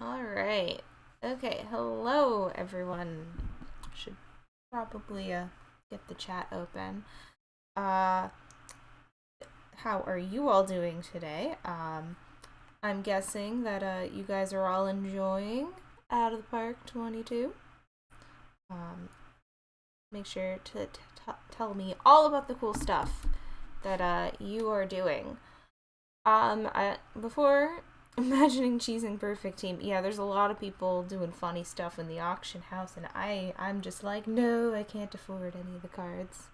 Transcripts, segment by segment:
Alright. Okay, hello everyone. Should probably get the chat open. Uh how are you all doing today? I'm guessing that you guys are all enjoying Out of the Park 22. Um Make sure to tell me all about the cool stuff that you are doing. Before imagining choosing perfect team, yeah, there's a lot of people doing funny stuff in the auction house, and I'm just like, no, I can't afford any of the cards.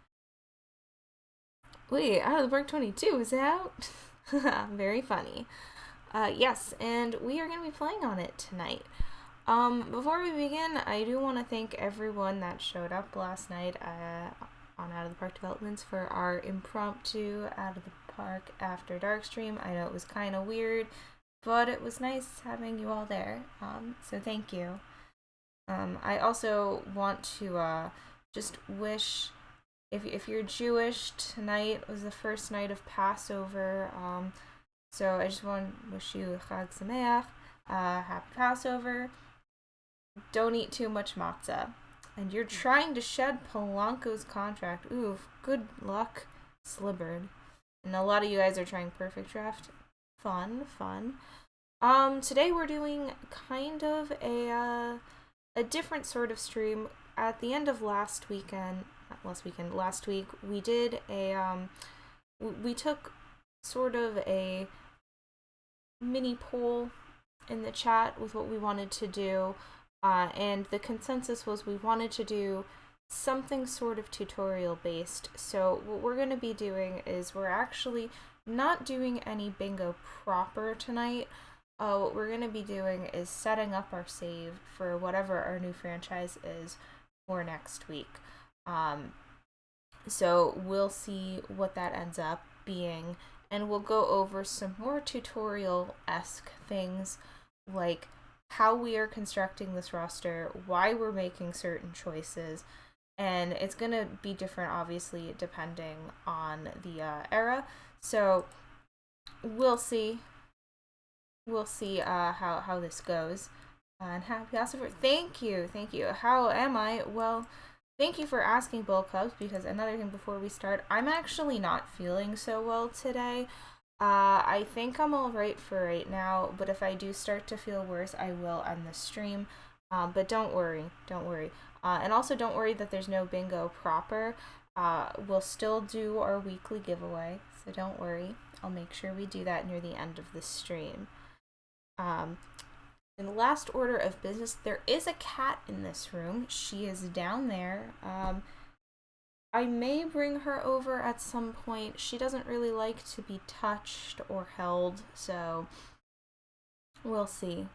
Wait, Out of the Park 22 is out? Very funny. Yes, and we are going to be playing on it tonight. Before we begin, I do want to thank everyone that showed up last night on Out of the Park Developments for our impromptu Out of the Park After Dark stream. I know it was kind of weird, but it was nice having you all there. So thank you. I also want to just wish, if you're Jewish, tonight was the first night of Passover. So I just want to wish you Chag Sameach, happy Passover. Don't eat too much matzah. And you're trying to shed Polanco's contract. Ooh, good luck, Slibbard. And a lot of you guys are trying perfect draft. Fun. Today we're doing kind of a different sort of stream. At the end of last week, we did we took sort of a mini poll in the chat with what we wanted to do. And the consensus was we wanted to do something sort of tutorial based. So what we're going to be doing is we're actually not doing any bingo proper tonight. What we're going to be doing is setting up our save for whatever our new franchise is for next week. So we'll see what that ends up being, and we'll go over some more tutorial-esque things like how we are constructing this roster, why we're making certain choices, and it's going to be different, obviously, depending on the era. So we'll see. We'll see how this goes. And happy Passover. Thank you. How am I? Well, thank you for asking, Bull Cubs, because another thing before we start, I'm actually not feeling so well today. I think I'm alright for right now, but if I do start to feel worse, I will end the stream. But don't worry. And also don't worry that there's no bingo proper. We'll still do our weekly giveaway, so don't worry. I'll make sure we do that near the end of the stream. In the last order of business, there is a cat in this room. She is down there. I may bring her over at some point. She doesn't really like to be touched or held, so we'll see.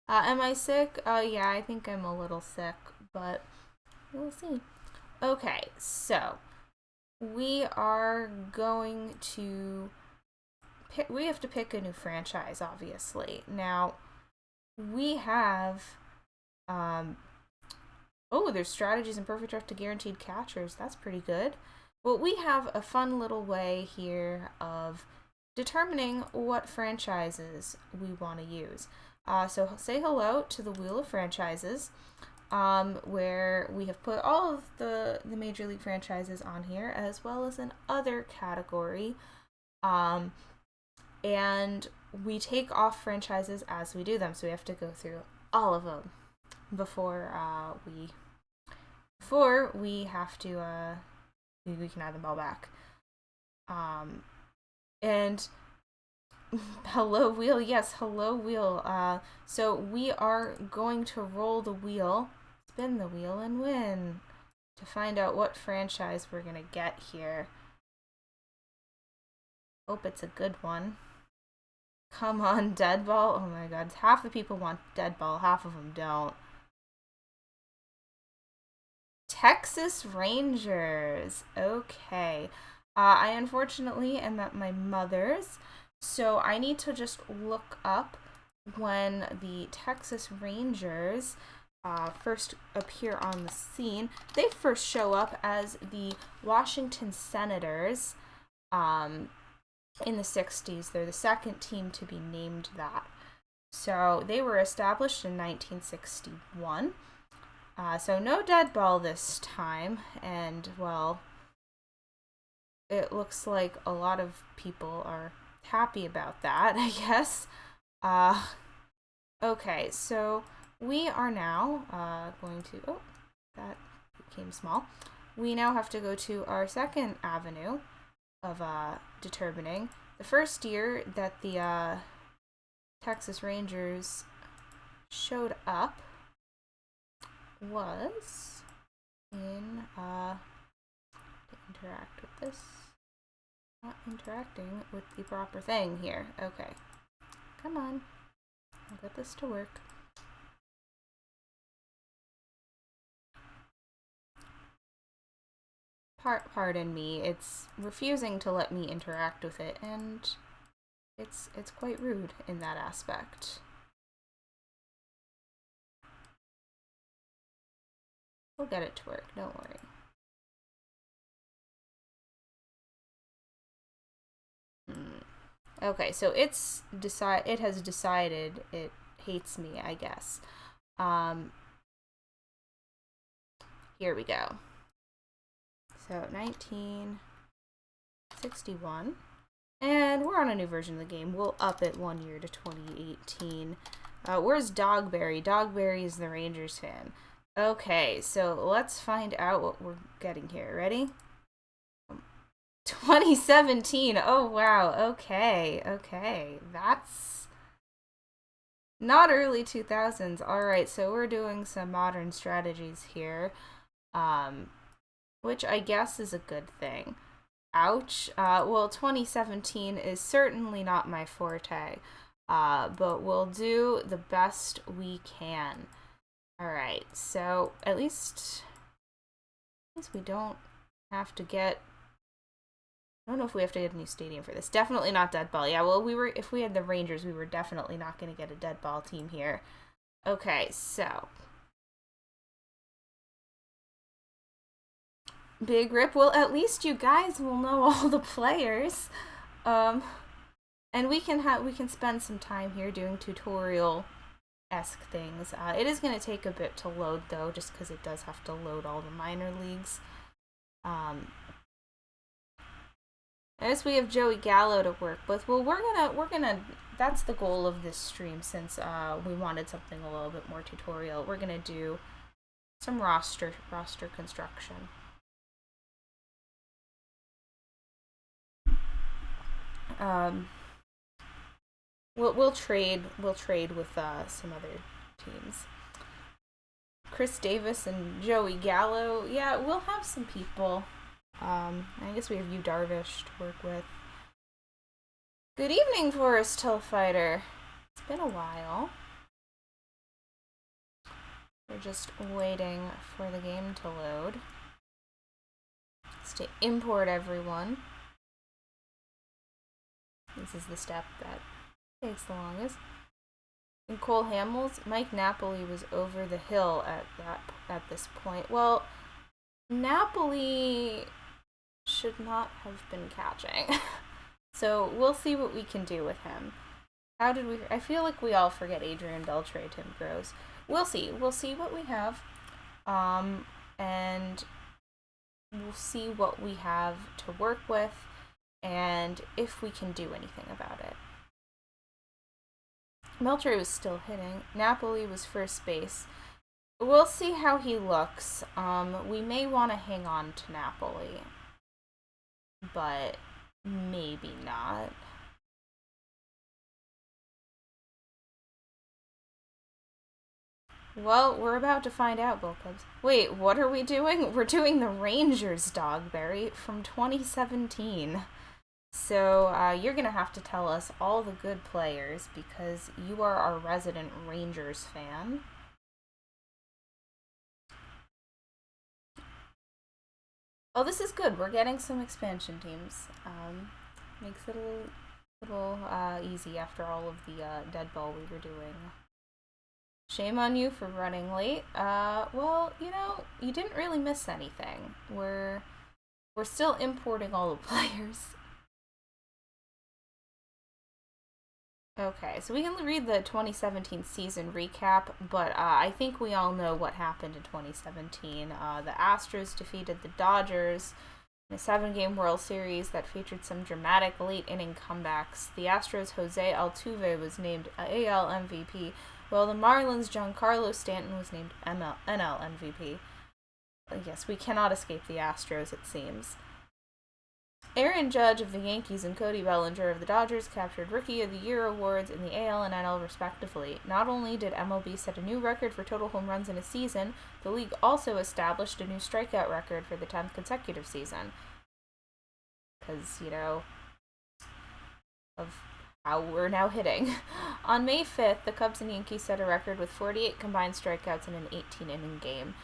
Am I sick? Yeah, I think I'm a little sick, but we'll see. Okay, so we are going to we have to pick a new franchise, obviously. Now, we have there's strategies in perfect draft to guaranteed catchers. That's pretty good. Well, we have a fun little way here of determining what franchises we want to use. So say hello to the Wheel of Franchises, where we have put all of the Major League franchises on here, as well as an other category. And we take off franchises as we do them, so we have to go through all of them before we have to we can add them all back. And hello wheel, yes, hello wheel. So we are going to roll the wheel, spin the wheel, and win to find out what franchise we're gonna get here. Hope it's a good one. Come on, Deadball. Oh my god, half the people want Deadball, half of them don't. Texas Rangers. Okay. I unfortunately am at my mother's, so I need to just look up when the Texas Rangers first appear on the scene. They first show up as the Washington Senators in the 60s. They're the second team to be named that. So they were established in 1961. So no dead ball this time, and well, it looks like a lot of people are happy about that, I guess. Okay, so we are now going to, oh, that became small. We now have to go to our second avenue of determining. The first year that the Texas Rangers showed up was in, interact with this. Not interacting with the proper thing here. Okay. Come on. I'll get this to work. Pardon me, it's refusing to let me interact with it, and it's quite rude in that aspect. We'll get it to work, don't worry. Okay, so it has decided it hates me, I guess. Here we go. So 1961, and we're on a new version of the game. We'll up it 1 year to 2018. Where's Dogberry? Dogberry is the Rangers fan. Okay, so let's find out what we're getting here. Ready? 2017. Oh, wow. Okay. That's not early 2000s. All right, so we're doing some modern strategies here, which I guess is a good thing. Ouch. Well, 2017 is certainly not my forte, but we'll do the best we can. All right, so at least we don't have to get, I don't know if we have to get a new stadium for this. Definitely not dead ball. Yeah, well, if we had the Rangers, we were definitely not going to get a dead ball team here. Okay, so big rip. Well, at least you guys will know all the players. And we can spend some time here doing tutorial-esque things. It is going to take a bit to load, though, just because it does have to load all the minor leagues. As we have Joey Gallo to work with, well, we're gonna. That's the goal of this stream, since we wanted something a little bit more tutorial. We're gonna do some roster construction. We'll trade with some other teams. Chris Davis and Joey Gallo. Yeah, we'll have some people. I guess we have Yu Darvish to work with. Good evening, Forest Hill Fighter. It's been a while. We're just waiting for the game to load. It's to import everyone. This is the step that takes the longest. And Cole Hamels, Mike Napoli was over the hill at this point. Well, Napoli should not have been catching. So we'll see what we can do with him. I feel like we all forget Adrian Beltre, Tim Gross. We'll see what we have. And we'll see what we have to work with, and if we can do anything about it. Beltre was still hitting. Napoli was first base. We'll see how he looks. We may want to hang on to Napoli, but maybe not. Well, we're about to find out, Bull Cubs. Wait, what are we doing? We're doing the Rangers Dogberry from 2017. So you're going to have to tell us all the good players, because you are our resident Rangers fan. Oh, this is good. We're getting some expansion teams. Makes it a little easy after all of the dead ball we were doing. Shame on you for running late. Well, you didn't really miss anything. We're still importing all the players. Okay, so we can read the 2017 season recap, but I think we all know what happened in 2017. The Astros defeated the Dodgers in a 7-game World Series that featured some dramatic late-inning comebacks. The Astros' Jose Altuve was named AL MVP, while the Marlins' Giancarlo Stanton was named NL MVP. Yes, we cannot escape the Astros, it seems. Aaron Judge of the Yankees and Cody Bellinger of the Dodgers captured Rookie of the Year awards in the AL and NL respectively. Not only did MLB set a new record for total home runs in a season, the league also established a new strikeout record for the 10th consecutive season. Because, of how we're now hitting. On May 5th, the Cubs and Yankees set a record with 48 combined strikeouts in an 18-inning game.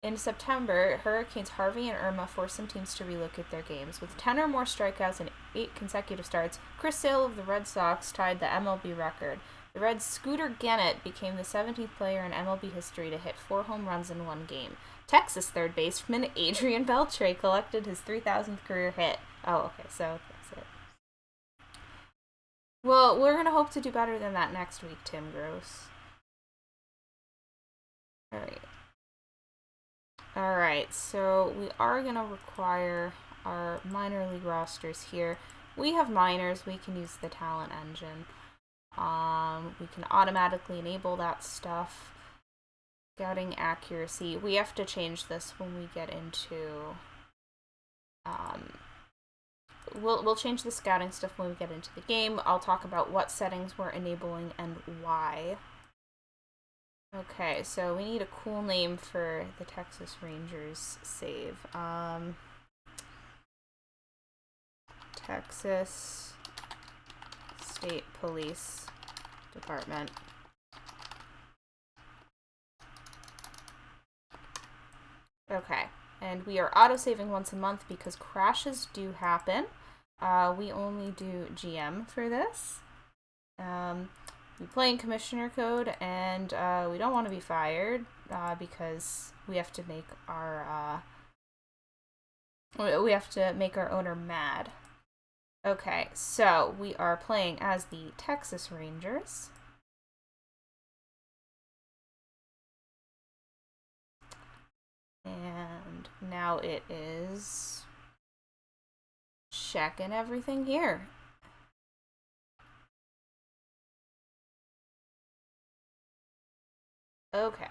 In September, Hurricanes Harvey and Irma forced some teams to relocate their games. With 10 or more strikeouts and 8 consecutive starts, Chris Sale of the Red Sox tied the MLB record. The Reds' Scooter Gennett became the 17th player in MLB history to hit 4 home runs in one game. Texas third baseman Adrian Beltre collected his 3,000th career hit. Oh, okay, so that's it. Well, we're going to hope to do better than that next week, Tim Gross. Alright, so we are going to require our minor league rosters here. We have minors, we can use the talent engine. We can automatically enable that stuff. Scouting accuracy. We have to change this when we get into... We'll change the scouting stuff when we get into the game. I'll talk about what settings we're enabling and why. Okay, so we need a cool name for the Texas Rangers save. Texas State Police Department. Okay, and we are auto-saving once a month because crashes do happen. We only do GM for this. We play in Commissioner Code, and we don't want to be fired because we have to make our owner mad. Okay, so we are playing as the Texas Rangers. And now it is checking everything here. Okay.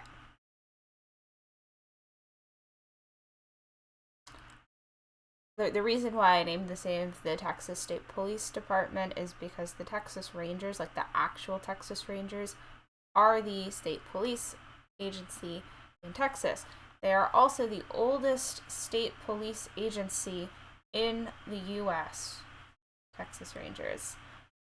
The reason why I named the save the Texas State Police Department is because the Texas Rangers, like the actual Texas Rangers, are the state police agency in Texas. They are also the oldest state police agency in the U.S. Texas Rangers.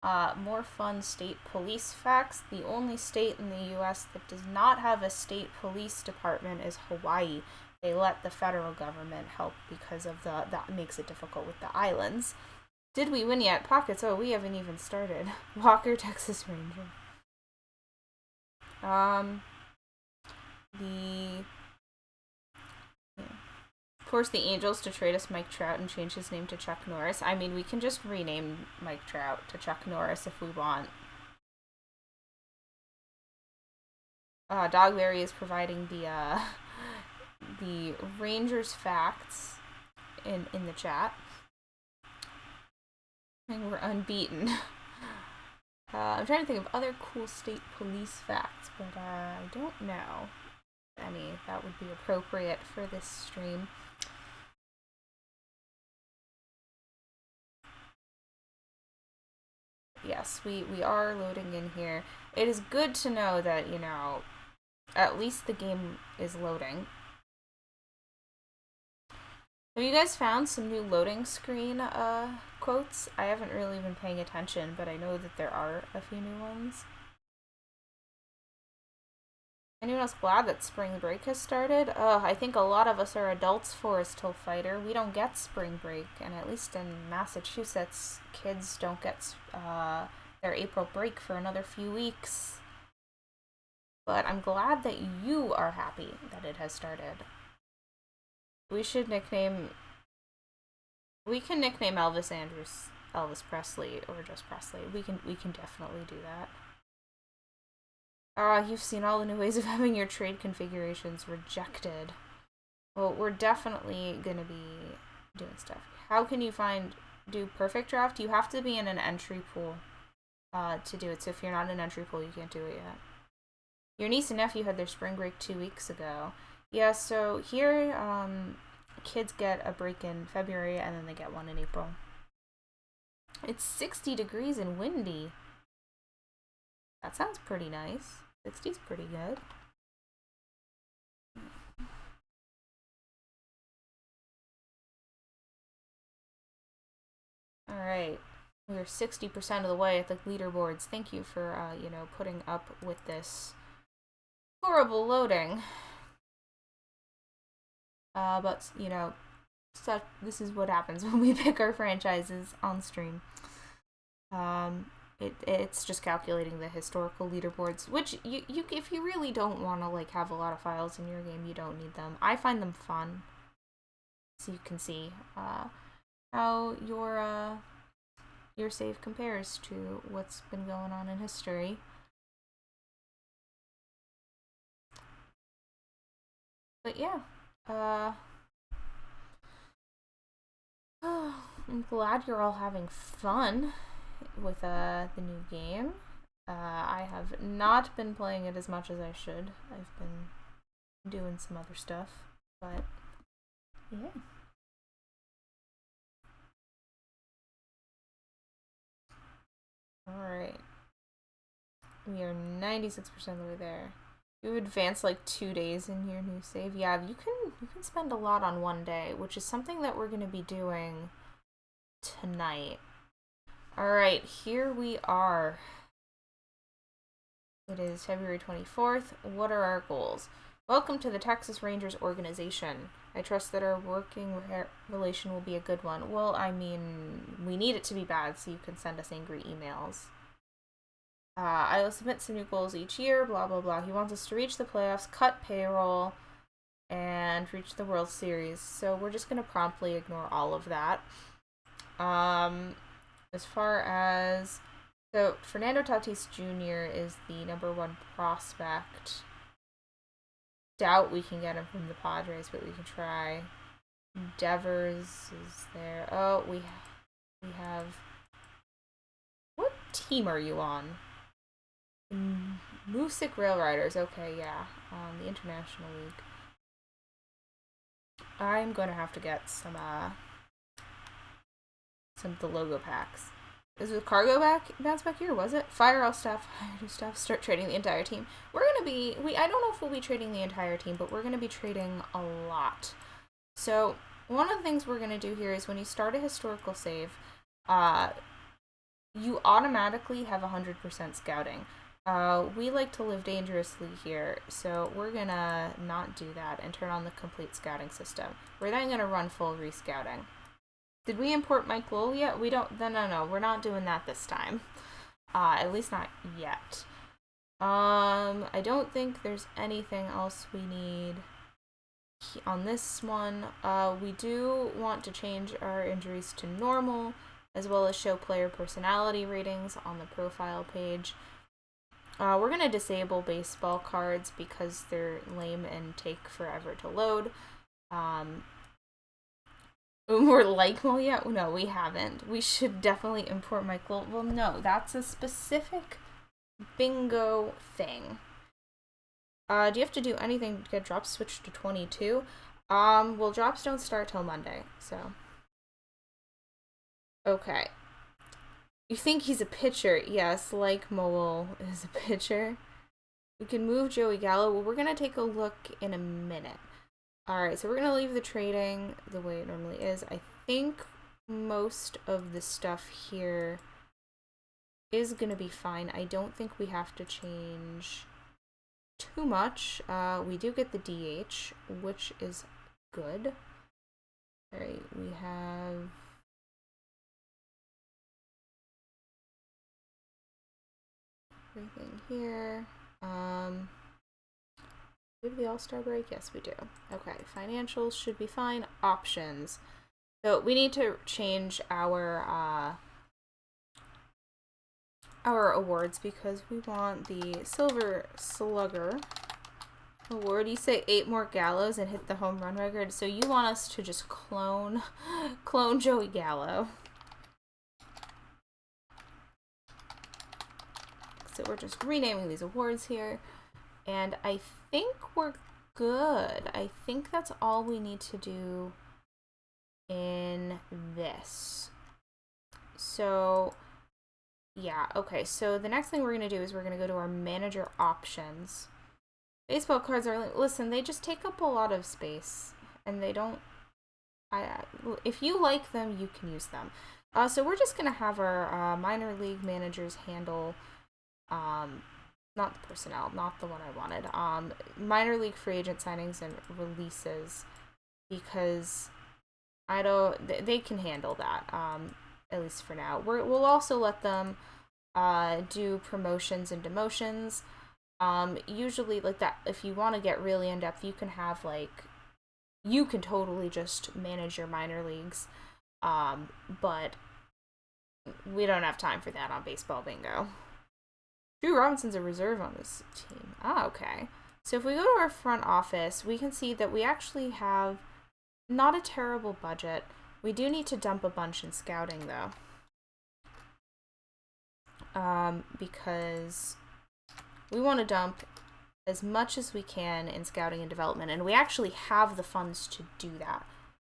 More fun state police facts. The only state in the U.S. that does not have a state police department is Hawaii. They let the federal government help because of that makes it difficult with the islands. Did we win yet? Pockets. Oh, we haven't even started. Walker, Texas Ranger. Force the Angels to trade us Mike Trout and change his name to Chuck Norris. I mean, we can just rename Mike Trout to Chuck Norris if we want. Dogberry is providing the Rangers facts in the chat. And we're unbeaten. I'm trying to think of other cool state police facts, but I don't know any that would be appropriate for this stream. Yes, we are loading in here. It is good to know that, at least the game is loading. Have you guys found some new loading screen quotes? I haven't really been paying attention, but I know that there are a few new ones. Anyone else glad that spring break has started? I think a lot of us are adults, Forest Hill Fighter. We don't get spring break, and at least in Massachusetts, kids don't get their April break for another few weeks. But I'm glad that you are happy that it has started. We can nickname Elvis Andrews Elvis Presley or just Presley. We can definitely do that. You've seen all the new ways of having your trade configurations rejected. Well, we're definitely gonna be doing stuff. How can you do perfect draft? You have to be in an entry pool to do it. So if you're not in an entry pool, you can't do it yet. Your niece and nephew had their spring break 2 weeks ago. Yeah, so here, kids get a break in February and then they get one in April. It's 60 degrees and windy. That sounds pretty nice. 60's pretty good. Alright. We're 60% of the way at the leaderboards. Thank you for, putting up with this horrible loading. But, this is what happens when we pick our franchises on stream. It's just calculating the historical leaderboards, which you if you really don't want to like have a lot of files in your game, you don't need them. I find them fun, so you can see how your save compares to what's been going on in history. But yeah, I'm glad you're all having fun with the new game. I have not been playing it as much as I should. I've been doing some other stuff, but yeah. Alright. We are 96% of the way there. You advance like 2 days in your new save. Yeah, you can spend a lot on one day, which is something that we're going to be doing tonight. Alright, here we are. It is February 24th. What are our goals? Welcome to the Texas Rangers organization. I trust that our working relation will be a good one. Well, I mean, we need it to be bad so you can send us angry emails. I will submit some new goals each year, blah, blah, blah. He wants us to reach the playoffs, cut payroll, and reach the World Series. So we're just going to promptly ignore all of that. As far as... So, Fernando Tatis Jr. is the #1 prospect. Doubt we can get him from the Padres, but we can try. Devers is there. Oh, we have... What team are you on? Music Rail Riders. Okay, yeah. The International League. I'm going to have to get some of the logo packs. Is the cargo bounce back here? Was it? Fire all stuff, hire new stuff, start trading the entire team. We're gonna be I don't know if we'll be trading the entire team, but we're gonna be trading a lot. So one of the things we're gonna do here is when you start a historical save, you automatically have 100% scouting. We like to live dangerously here, so we're gonna not do that and turn on the complete scouting system. We're then gonna run full rescouting. Did we import Mike Lowell yet? We don't. No. We're not doing that this time. At least not yet. I don't think there's anything else we need on this one. We do want to change our injuries to normal, as well as show player personality ratings on the profile page. We're going to disable baseball cards because they're lame and take forever to load. We're like, well, yeah, no, we haven't. We should definitely import Mike Lowell. Well, no, that's a specific bingo thing. Do you have to do anything to get drops switched to 22? Well, drops don't start till Monday, so. Okay. You think he's a pitcher? Yes, like Mowell is a pitcher. We can move Joey Gallo. Well, we're going to take a look in a minute. Alright, so we're going to leave the trading the way it normally is. I think most of the stuff here is going to be fine. I don't think we have to change too much. We do get the DH, which is good. Alright, we have... everything here. Do we have the All-Star break? Yes, we do. Okay, financials should be fine. Options. So we need to change our our awards because we want the Silver Slugger award. You say 8 more Gallos and hit the home run record. So you want us to just clone Joey Gallo. So we're just renaming these awards here. And I think we're good. I think that's all we need to do in this. So yeah, okay. So the next thing we're going to do is we're going to go to our manager options. Baseball cards are, listen, they just take up a lot of space, and they don't, if you like them, you can use them. So we're just going to have our minor league managers handle, not the personnel, not the one I wanted, minor league free agent signings and releases, because they can handle that, at least for now. We'll also let them do promotions and demotions. Usually like that, if you want to get really in depth, you can have you can totally just manage your minor leagues, but we don't have time for that on Baseball Bingo. Drew Robinson's a reserve on this team. Okay. So if we go to our front office, we can see that we actually have not a terrible budget. We do need to dump a bunch in scouting though, because we want to dump as much as we can in scouting and development, and we actually have the funds to do that,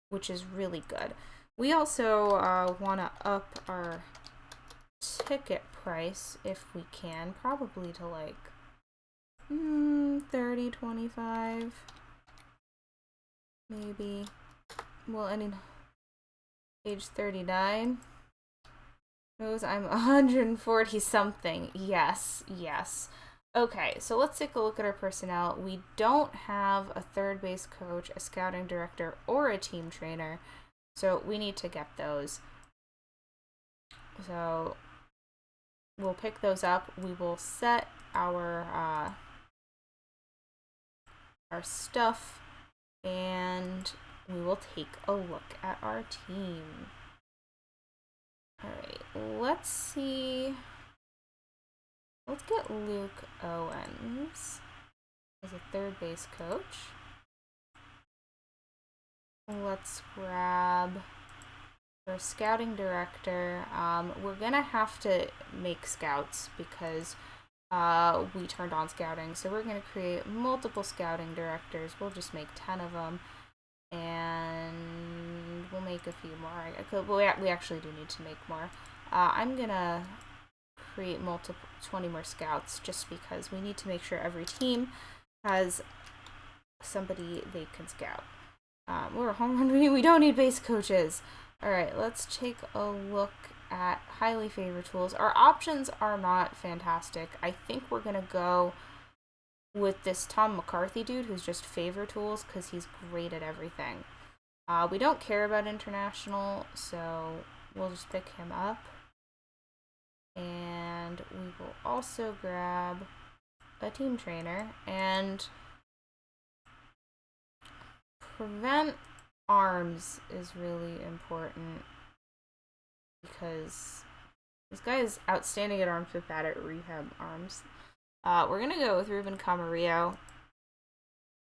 which is really good. We also want to up our ticket price if we can, probably to 30, 25, maybe. Well, age 39. Knows I'm 140 something. Yes. Okay, so let's take a look at our personnel. We don't have a third base coach, a scouting director, or a team trainer, so we need to get those. So we'll pick those up. We will set our stuff, and we will take a look at our team. Alright, let's see. Let's get Luke Owens as a third base coach. Let's grab our scouting director. We're gonna have to make scouts because we turned on scouting. So we're gonna create multiple scouting directors. We'll just make 10 of them. And we'll make a few more. We actually do need to make more. I'm gonna create 20 more scouts just because we need to make sure every team has somebody they can scout. We're a home run. We don't need base coaches. Alright, let's take a look at highly favored tools. Our options are not fantastic. I think we're gonna go with this Tom McCarthy dude who's just favor tools because he's great at everything. We don't care about international, so we'll just pick him up. And we will also grab a team trainer and prevent arms is really important because this guy is outstanding at arms but bad at rehab arms. We're gonna go with Ruben Camarillo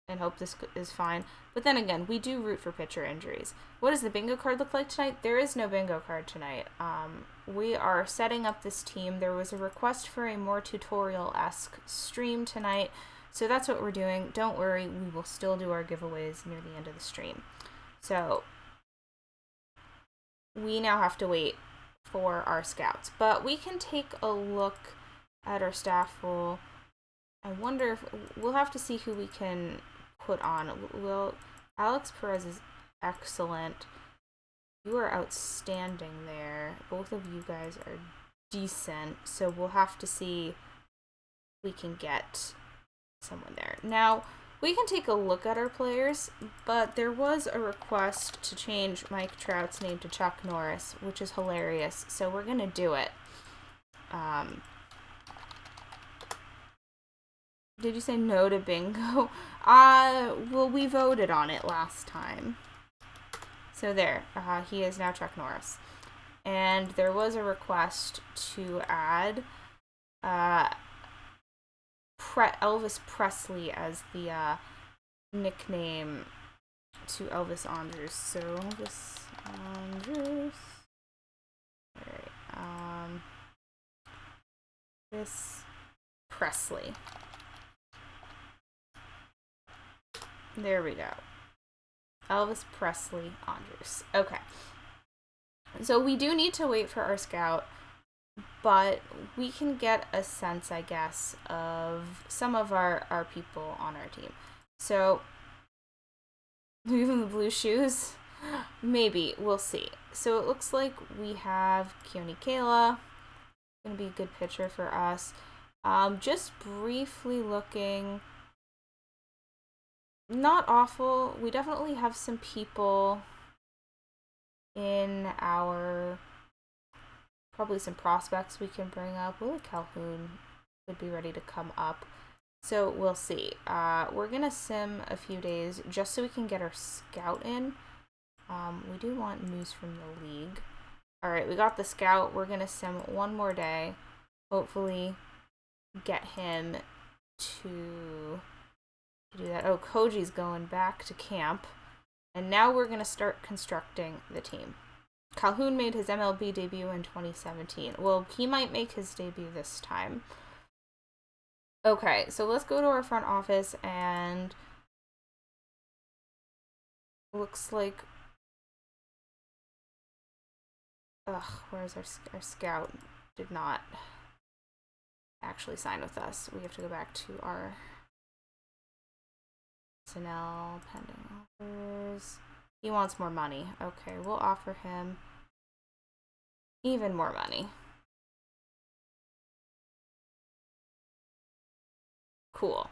and hope this is fine. But then again, we do root for pitcher injuries. What does the bingo card look like tonight? There is no bingo card tonight. We are setting up this team. There was a request for a more tutorial-esque stream tonight, so that's what we're doing. Don't worry, we will still do our giveaways near the end of the stream. So we now have to wait for our scouts, but we can take a look at our staff role. I wonder if we'll have to see who we can put on. Alex Perez is excellent. You are outstanding there. Both of you guys are decent, so we'll have to see if we can get someone there. Now, we can take a look at our players, but there was a request to change Mike Trout's name to Chuck Norris, which is hilarious, so we're gonna do it. Did you say no to bingo? Well, we voted on it last time. So there, he is now Chuck Norris. And there was a request to add uh, Elvis Presley as the nickname to Elvis Andrews. So Elvis Andrews. Alright, this Presley. There we go. Elvis Presley Andrews. Okay. So we do need to wait for our scout, but we can get a sense, I guess, of some of our people on our team. So, even the blue shoes? Maybe. We'll see. So it looks like we have Keone Kayla. Gonna be a good pitcher for us. Just briefly looking. Not awful. We definitely have some people in our... Probably some prospects we can bring up. Willie Calhoun would be ready to come up. So we'll see. We're going to sim a few days just so we can get our scout in. We do want news from the league. Alright, we got the scout. We're going to sim one more day. Hopefully get him to do that. Oh, Koji's going back to camp. And now we're going to start constructing the team. Calhoun made his MLB debut in 2017. Well, he might make his debut this time. Okay, so let's go to our front office, and looks like... where's our scout? Did not actually sign with us. We have to go back to our personnel, pending offers. He wants more money. Okay, we'll offer him even more money. Cool.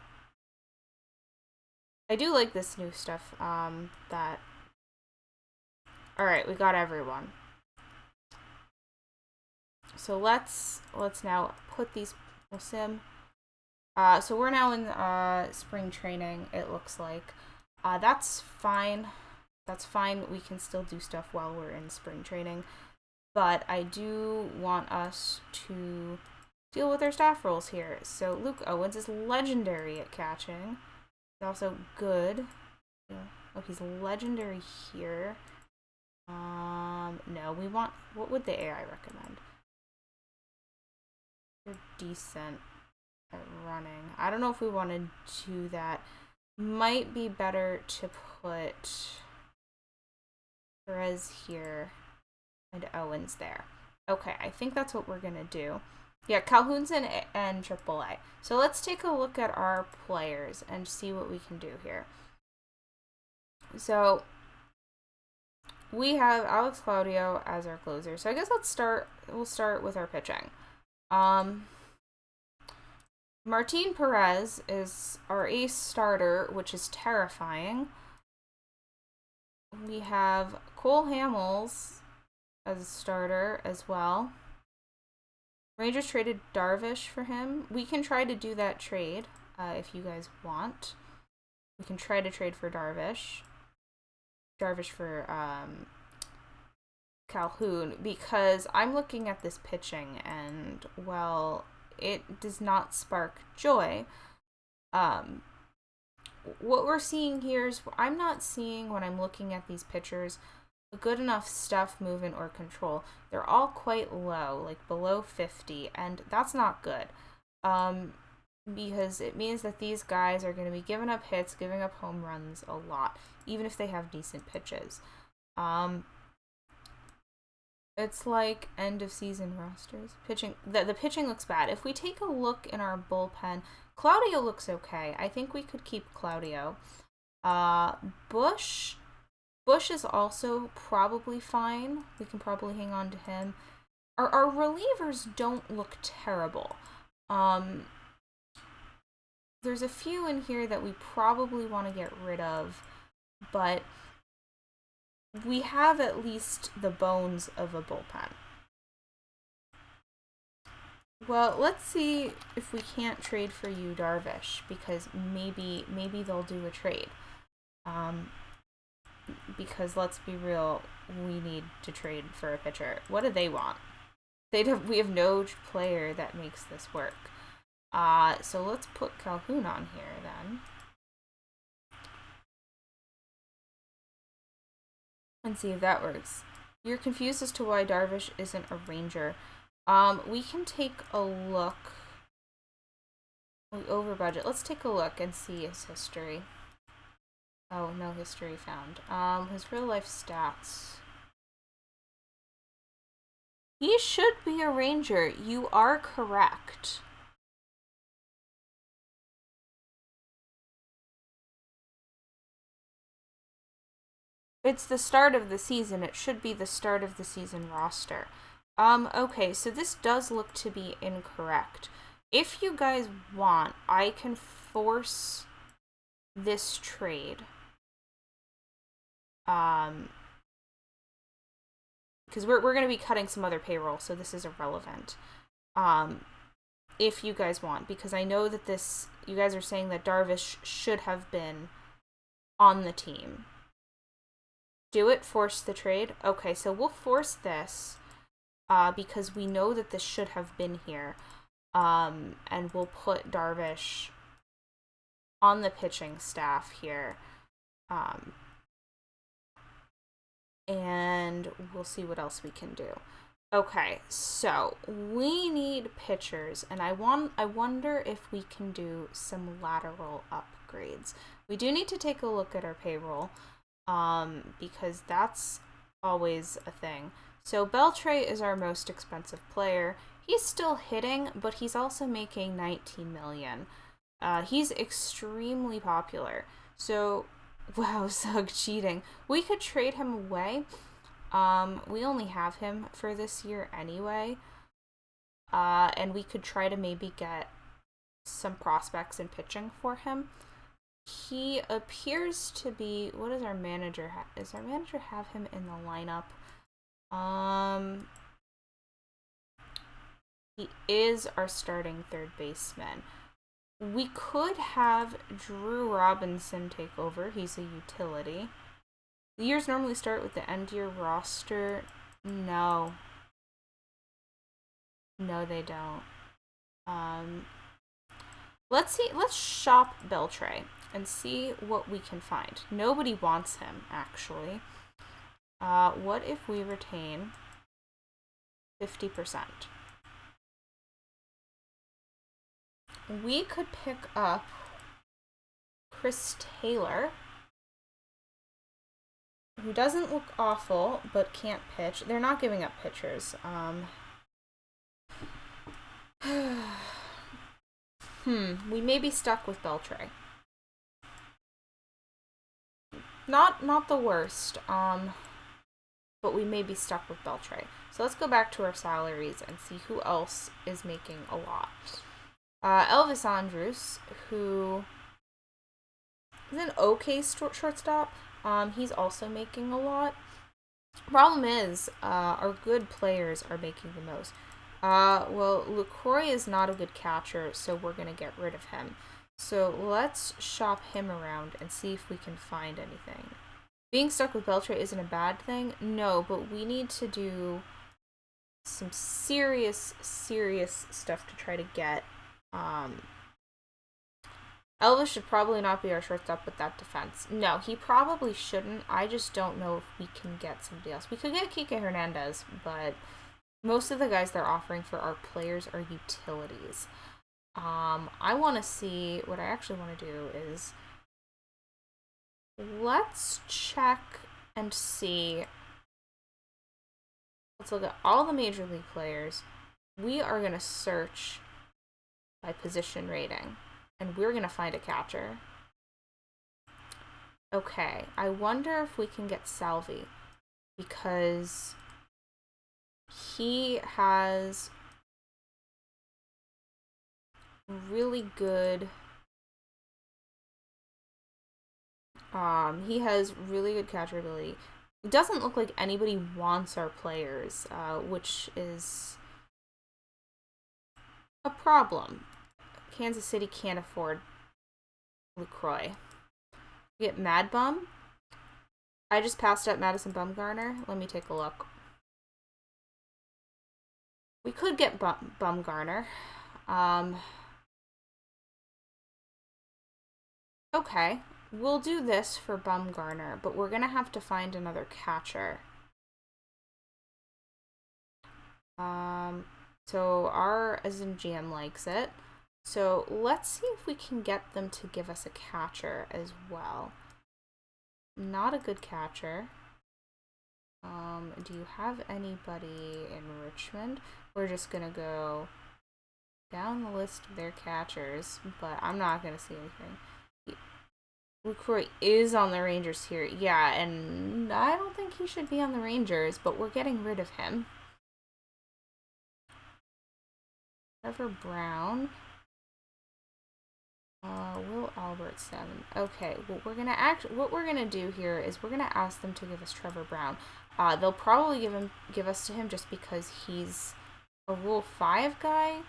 I do like this new stuff, that... Alright, we got everyone. So let's now put these... We'll sim. So we're now in spring training, it looks like. That's fine. That's fine. We can still do stuff while we're in spring training. But I do want us to deal with our staff roles here. So Luke Owens is legendary at catching. He's also good. Oh, he's legendary here. No, we want... What would the AI recommend? They're decent at running. I don't know if we want to do that. Might be better to put Perez here and Owens there. Okay, I think that's what we're gonna do. Yeah, Calhoun's in AAA. So let's take a look at our players and see what we can do here. So we have Alex Claudio as our closer. So I guess we'll start with our pitching. Martin Perez is our ace starter, which is terrifying. We have Cole Hamels as a starter as well. Rangers traded Darvish for him. We can try to do that trade if you guys want. We can try to trade for Darvish. Darvish for Calhoun, because I'm looking at this pitching and, well, it does not spark joy. What we're seeing here is I'm not seeing, when I'm looking at these pitchers, good enough stuff, movement, or control. They're all quite low, like below 50, and that's not good. Because it means that these guys are going to be giving up hits, giving up home runs a lot, even if they have decent pitches. It's like end of season rosters. Pitching, the pitching looks bad. If we take a look in our bullpen, Claudio looks okay. I think we could keep Claudio. Bush is also probably fine. We can probably hang on to him. Our relievers don't look terrible. There's a few in here that we probably want to get rid of, but we have at least the bones of a bullpen. Well, let's see if we can't trade for you, Darvish, because maybe they'll do a trade. Because let's be real, we need to trade for a pitcher. What do they want? We have no player that makes this work. So let's put Calhoun on here then. And see if that works. You're confused as to why Darvish isn't a Ranger. We can take a look. We over budget. Let's take a look and see his history. Oh, no history found. His real life stats. He should be a Ranger. You are correct. It's the start of the season. It should be the start of the season roster. Okay, so this does look to be incorrect. If you guys want, I can force this trade. Because we're going to be cutting some other payroll, so this is irrelevant. If you guys want, because I know that you guys are saying that Darvish should have been on the team. Do it, force the trade. Okay, so we'll force this, because we know that this should have been here. And we'll put Darvish on the pitching staff here. And we'll see what else we can do. Okay, so we need pitchers, and I wonder if we can do some lateral upgrades. We do need to take a look at our payroll, because that's always a thing. So Beltre is our most expensive player. He's still hitting, but he's also making 19 million. He's extremely popular. So, wow, Sug cheating. We could trade him away. We only have him for this year anyway. And we could try to maybe get some prospects in pitching for him. He appears to be... What does our manager have? Does our manager have him in the lineup? He is our starting third baseman. We could have Drew Robinson take over. He's a utility. The years normally start with the end-year roster. No. No, they don't. Let's see. Let's shop Beltre and see what we can find. Nobody wants him, actually. What if we retain 50%? We could pick up Chris Taylor, who doesn't look awful, but can't pitch. They're not giving up pitchers. We may be stuck with Beltre. Not the worst, but we may be stuck with Beltre. So let's go back to our salaries and see who else is making a lot. Elvis Andrus, who is an okay shortstop. He's also making a lot. Problem is, our good players are making the most. Well, LaCroix is not a good catcher, so we're going to get rid of him. So let's shop him around and see if we can find anything. Being stuck with Beltre isn't a bad thing. No, but we need to do some serious stuff to try to get. Elvis should probably not be our shortstop with that defense. No, he probably shouldn't. I just don't know if we can get somebody else. We could get Kike Hernandez, but most of the guys they're offering for our players are utilities. I want to see, what I actually want to do is, let's check and see. Let's look at all the major league players. We are going to search by position rating, and we're going to find a catcher. Okay, I wonder if we can get Salvi, because he has really good catcher ability. It doesn't look like anybody wants our players, which is a problem. Kansas City can't afford LaCroix. We get Mad Bum. I just passed up Madison Bumgarner. Let me take a look. We could get Bumgarner. Okay, we'll do this for Bumgarner, but we're gonna have to find another catcher. So our GM likes it. So let's see if we can get them to give us a catcher as well. Not a good catcher. Do you have anybody in Richmond? We're just gonna go down the list of their catchers, but I'm not gonna see anything. LaCroix is on the Rangers here. Yeah, and I don't think he should be on the Rangers, but we're getting rid of him. Trevor Brown. Will Albertson. Okay, what we're gonna do here is we're gonna ask them to give us Trevor Brown. They'll probably give us to him just because he's a Rule 5 guy.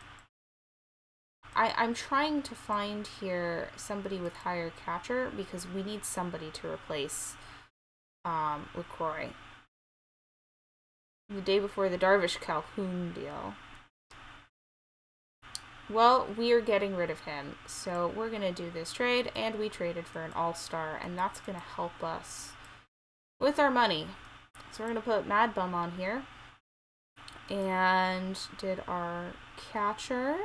I'm trying to find here somebody with higher catcher because we need somebody to replace LaCroix. The day before the Darvish Calhoun deal. Well, we are getting rid of him, so we're going to do this trade, and we traded for an all-star, and that's going to help us with our money. So we're going to put Mad Bum on here, and did our catcher.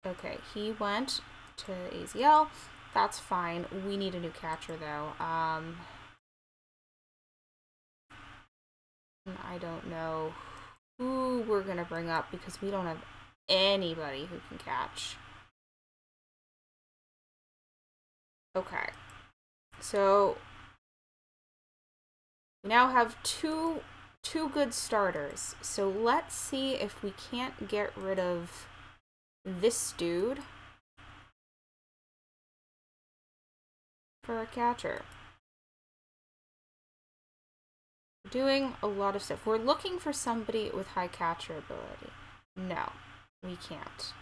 Okay, he went to AZL. That's fine. We need a new catcher, though. I don't know who we're going to bring up because we don't have anybody who can catch. Okay. So we now have two good starters. So let's see if we can't get rid of this dude for a catcher. We're doing a lot of stuff. We're looking for somebody with high catcher ability. No, we can't.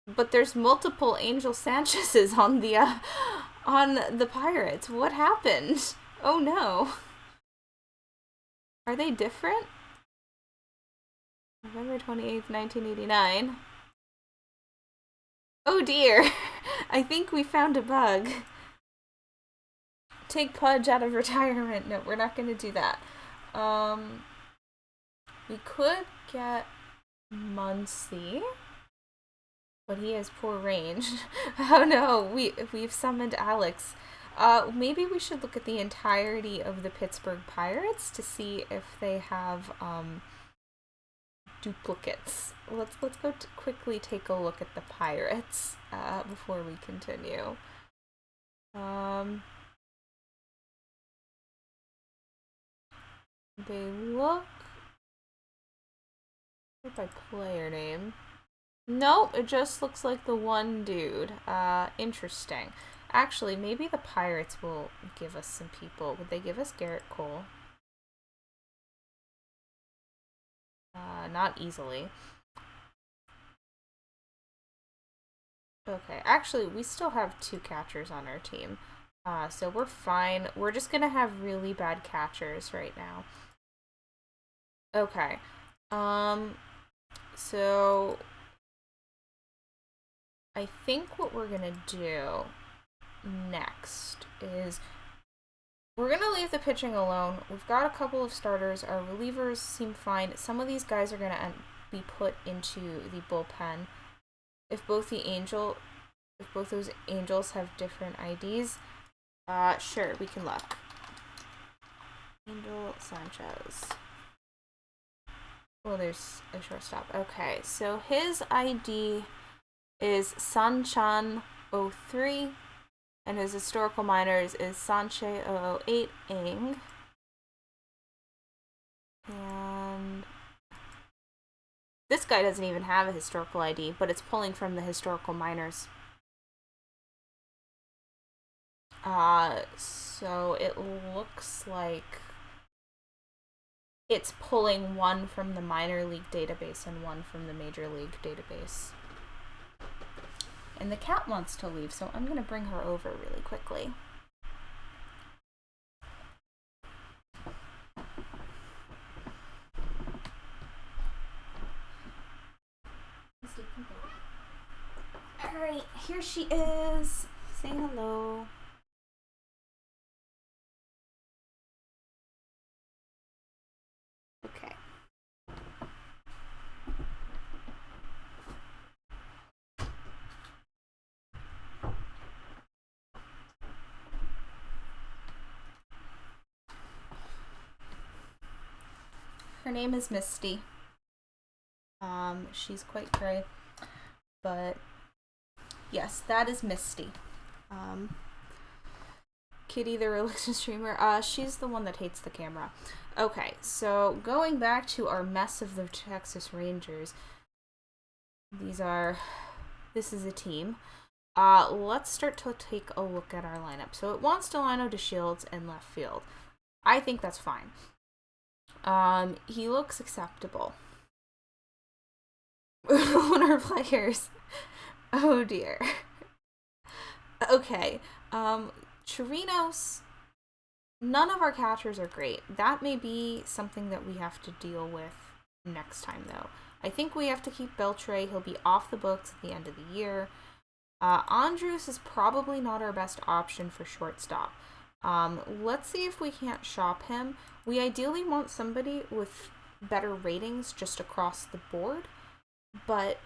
But there's multiple Angel Sanchez's on the Pirates. What happened? Oh no. Are they different? November 28th, 1989. Oh dear. I think we found a bug. Take Pudge out of retirement. No, we're not going to do that. We could get Muncy, but he has poor range. Oh no, we've summoned Alex. Maybe we should look at the entirety of the Pittsburgh Pirates to see if they have duplicates. Let's go quickly take a look at the Pirates before we continue. They look by player name. Nope, it just looks like the one dude. Interesting. Actually, maybe the Pirates will give us some people. Would they give us Garrett Cole? Not easily. Okay, actually, we still have 2 catchers on our team. So we're fine. We're just gonna have really bad catchers right now. Okay. So I think what we're gonna do next is we're gonna leave the pitching alone. We've got a couple of starters. Our relievers seem fine. Some of these guys are gonna be put into the bullpen. If both those Angels have different IDs, sure, we can look. Angel Sanchez. Well, there's a shortstop. Okay, so his ID is Sanchan03, and his historical minors is Sanche008 Ing. And this guy doesn't even have a historical ID, but it's pulling from the historical minors. So it looks like it's pulling one from the minor league database and one from the major league database. And the cat wants to leave, so I'm going to bring her over really quickly. Alright, here she is. Say hello. Okay. Her name is Misty. She's quite gray, but yes, that is Misty. Kitty, the religion streamer, she's the one that hates the camera. Okay, so going back to our mess of the Texas Rangers, this is a team. Let's start to take a look at our lineup. So it wants Delano to Shields and left field. I think that's fine. He looks acceptable. One of our players. Oh dear. Okay. Chirinos. None of our catchers are great. That may be something that we have to deal with next time, though. I think we have to keep Beltre. He'll be off the books at the end of the year. Andrews is probably not our best option for shortstop. Let's see if we can't shop him. We ideally want somebody with better ratings just across the board, but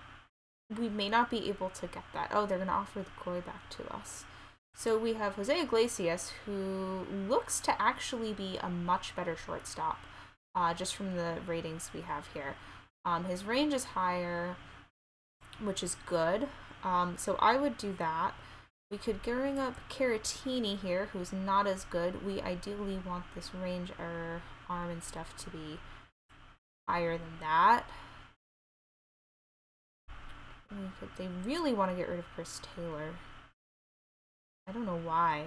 we may not be able to get that. Oh, they're going to offer the Croy back to us. So we have Jose Iglesias, who looks to actually be a much better shortstop, just from the ratings we have here. His range is higher, which is good. So I would do that. We could bring up Caratini here, who's not as good. We ideally want this range or arm and stuff to be higher than that. They really want to get rid of Chris Taylor. I don't know why.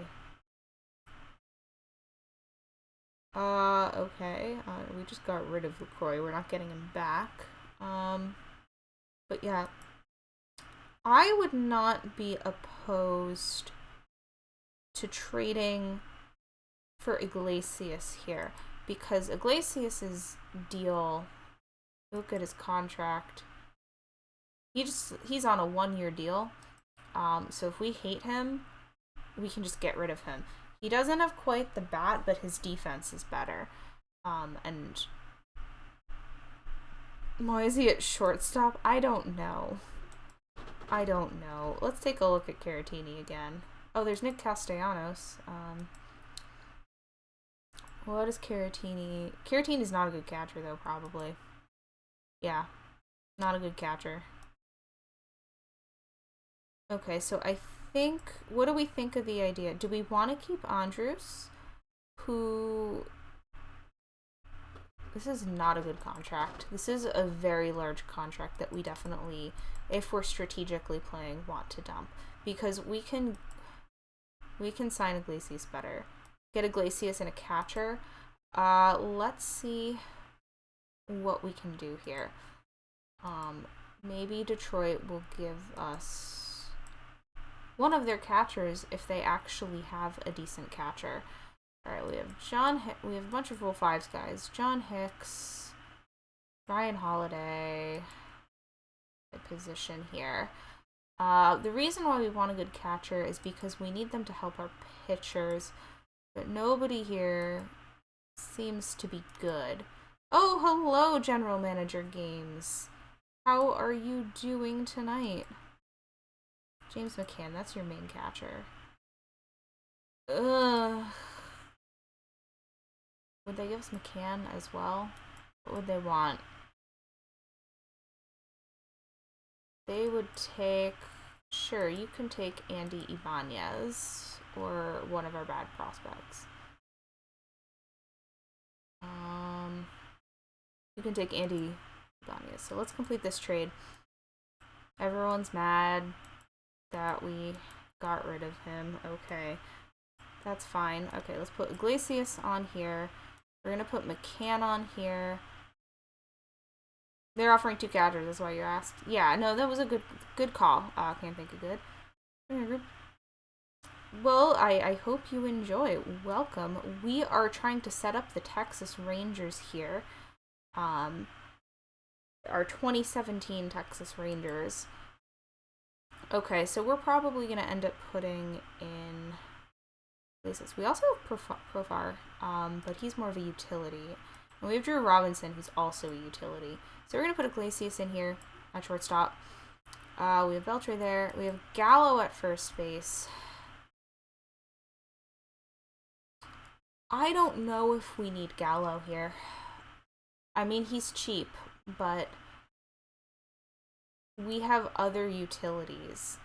Okay. We just got rid of LaCroix. We're not getting him back. But yeah. I would not be opposed to trading for Iglesias here, because Iglesias's deal, look at his contract. He's on a 1-year deal. So if we hate him, we can just get rid of him. He doesn't have quite the bat, but his defense is better. And why is he at shortstop? I don't know. Let's take a look at Caratini again. Oh, there's Nick Castellanos. What is Caratini? Caratini's not a good catcher, though, probably. Yeah, not a good catcher. Okay, so I think, what do we think of the idea? Do we want to keep Andrews, who... This is not a good contract. This is a very large contract that we definitely, if we're strategically playing, want to dump. Because we can sign Iglesias better. Get Iglesias and a catcher. Let's see what we can do here. Maybe Detroit will give us one of their catchers if they actually have a decent catcher. Alright, we have we have a bunch of Rule 5s guys. John Hicks, Ryan Holiday, a position here. The reason why we want a good catcher is because we need them to help our pitchers, but nobody here seems to be good. Oh, hello, General Manager Games. How are you doing tonight? James McCann, that's your main catcher. Ugh. Would they give us McCann as well? What would they want? They would take... Sure, you can take Andy Ibanez, or one of our bad prospects. You can take Andy Ibanez. So let's complete this trade. Everyone's mad that we got rid of him. Okay. That's fine. Okay, let's put Iglesias on here. We're going to put McCann on here. They're offering 2 catchers, that's why you asked. Yeah, no, that was a good call. Can't think of good. Well, I hope you enjoy. Welcome. We are trying to set up the Texas Rangers here. Our 2017 Texas Rangers. Okay, so we're probably going to end up putting in places. We also have Profar, but he's more of a utility. And we have Drew Robinson, who's also a utility. So we're going to put Iglesias in here at shortstop. We have Beltre there. We have Gallo at first base. I don't know if we need Gallo here. I mean, he's cheap, but we have other utilities.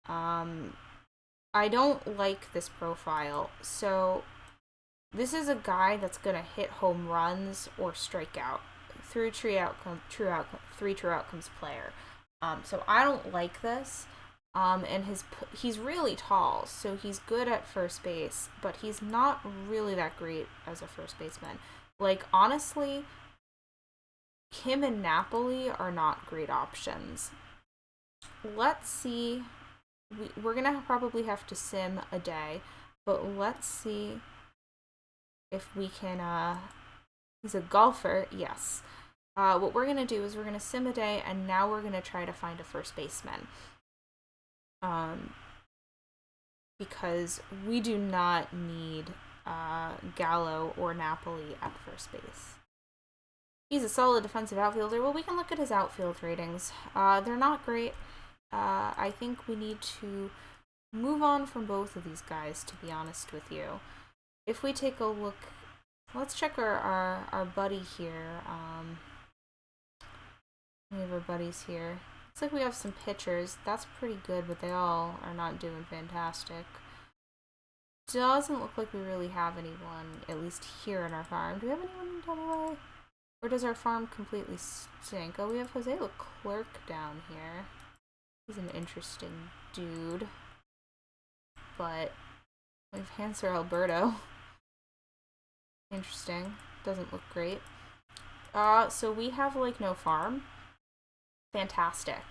I don't like this profile. So this is a guy that's gonna hit home runs or strike out. Three true outcomes player. So I don't like this. And he's really tall, so he's good at first base, but he's not really that great as a first baseman. Like, honestly, him and Napoli are not great options. Let's see. We're gonna probably have to sim a day, but let's see if we can, he's a golfer, yes. What we're gonna do is we're gonna sim a day, and now we're gonna try to find a first baseman. Because we do not need Gallo or Napoli at first base. He's a solid defensive outfielder. Well, we can look at his outfield ratings. They're not great. I think we need to move on from both of these guys, to be honest with you. If we take a look, let's check our buddy here. We have our buddies here. Looks like we have some pitchers. That's pretty good, but they all are not doing fantastic. Doesn't look like we really have anyone, at least here in our farm. Do we have anyone down the way? Or does our farm completely stink? Oh, we have Jose Leclerc down here. He's an interesting dude. But we have Hanser Alberto. Interesting. Doesn't look great. So we have, like, no farm. Fantastic.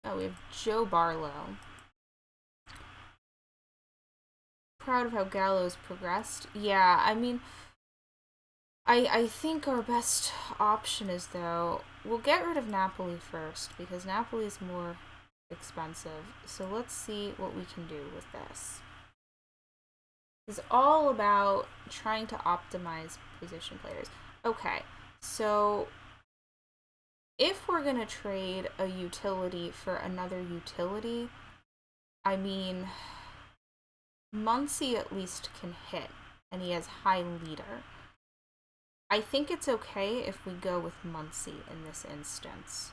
Oh, we have Joe Barlow. Proud of how Gallo's progressed. Yeah, I mean, I think our best option is, though, we'll get rid of Napoli first, because Napoli is more expensive. So let's see what we can do with this. It's all about trying to optimize position players. Okay, so if we're going to trade a utility for another utility, I mean, Muncy at least can hit, and he has high leader. I think it's okay if we go with Muncy in this instance.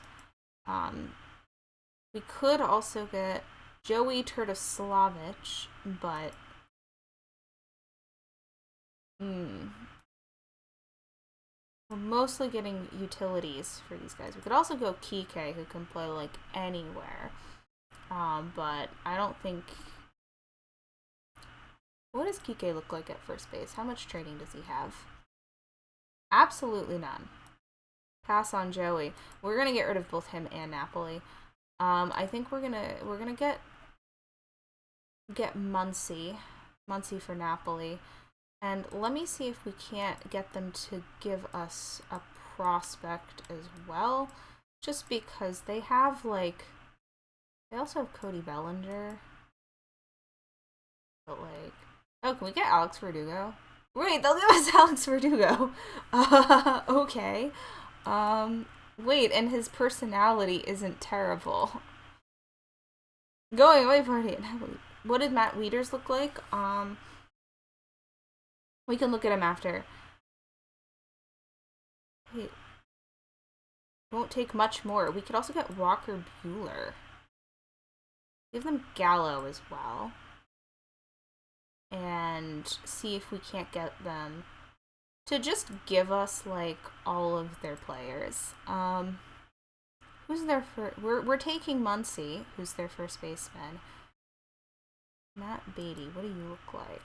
We could also get Joey Turtoslavich, but we're mostly getting utilities for these guys. We could also go Kike, who can play, like, anywhere. But I don't think... What does Kike look like at first base? How much training does he have? Absolutely none. Pass on Joey. We're gonna get rid of both him and Napoli. I think we're gonna get Muncy for Napoli. And let me see if we can't get them to give us a prospect as well. Just because they have, like... They also have Cody Bellinger. But, like... Oh, can we get Alex Verdugo? Wait, they'll give us Alex Verdugo. Okay. Wait, and his personality isn't terrible. Going away party. What did Matt Wieters look like? We can look at him after. Wait. Won't take much more. We could also get Walker Buehler. Give them Gallo as well. And see if we can't get them to just give us, like, all of their players. Who's their first? We're taking Muncy, who's their first baseman. Matt Beatty, what do you look like?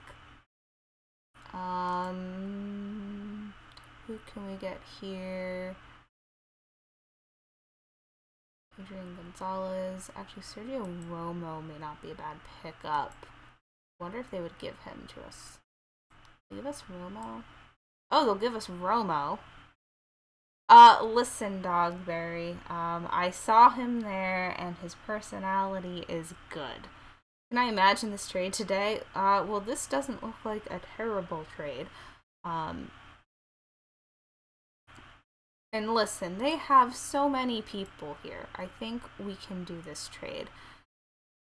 Who can we get here? Adrian Gonzalez. Actually, Sergio Romo may not be a bad pickup. Wonder if they would give him to us. Give us Romo? Oh, they'll give us Romo. Listen, Dogberry. I saw him there, and his personality is good. Can I imagine this trade today? Well, this doesn't look like a terrible trade. And listen, they have so many people here. I think we can do this trade.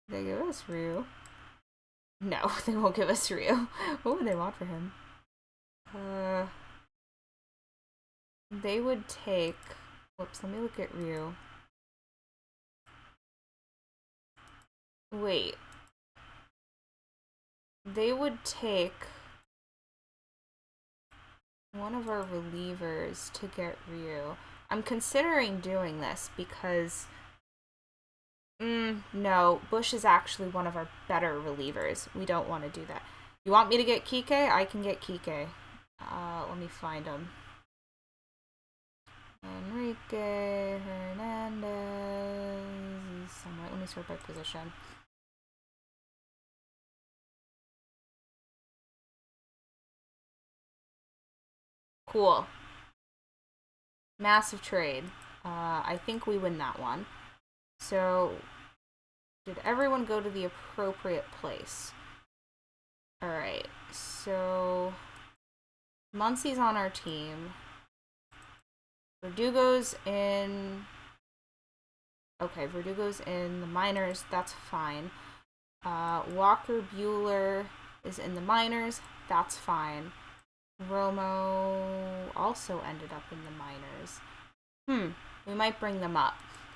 They give us Ryu. No, they won't give us Ryu. What would they want for him? They would take... Whoops, let me look at Ryu. Wait. They would take one of our relievers to get Ryu. I'm considering doing this because... no, Bush is actually one of our better relievers. We don't want to do that. You want me to get Kike? I can get Kike. Let me find him. Enrique Hernandez. Somewhere. Let me sort by position. Cool. Massive trade. I think we win that one. So, did everyone go to the appropriate place? Alright, so Muncie's on our team. Verdugo's in... Okay, Verdugo's in the minors. That's fine. Walker Bueller is in the minors. That's fine. Romo also ended up in the minors. We might bring them up.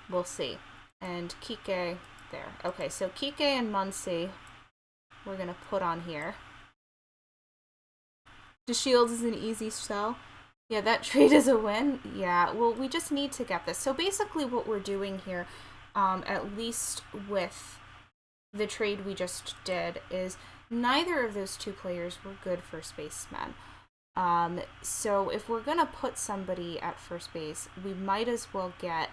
We'll see. And Kike there. Okay, so Kike and Muncie we're going to put on here. The Shields is an easy sell. Yeah, that trade is a win. Yeah, well, we just need to get this. So basically what we're doing here, at least with the trade we just did, is neither of those two players were good first basemen. So if we're going to put somebody at first base, we might as well get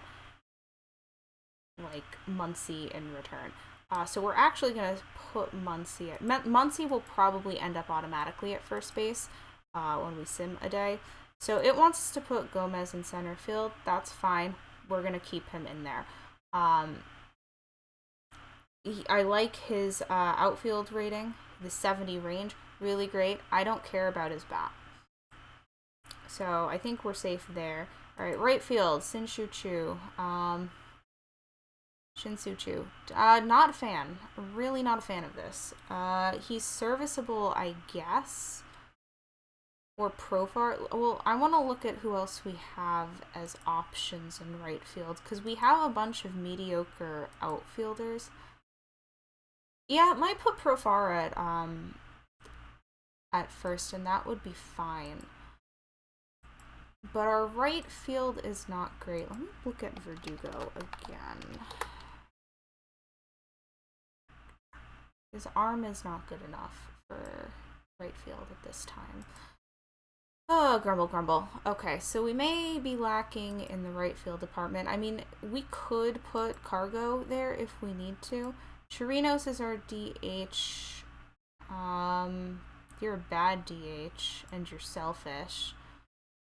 like Muncie in return. So we're actually going to put Muncie at... Muncie will probably end up automatically at first base when we sim a day. So it wants us to put Gomez in center field. That's fine. We're going to keep him in there. I like his outfield rating, the 70 range. Really great. I don't care about his bat. So I think we're safe there. All right, right field, Shin-Soo Choo. Shin-Soo Choo. Not a fan. Really not a fan of this. He's serviceable, I guess. Or Profar. Well, I want to look at who else we have as options in right field, because we have a bunch of mediocre outfielders. Yeah, it might put Profar at first, and that would be fine. But our right field is not great. Let me look at Verdugo again. His arm is not good enough for right field at this time. Oh, grumble, grumble. Okay, so we may be lacking in the right field department. I mean, we could put Cargo there if we need to. Chirinos is our DH. You're a bad DH, and you're selfish.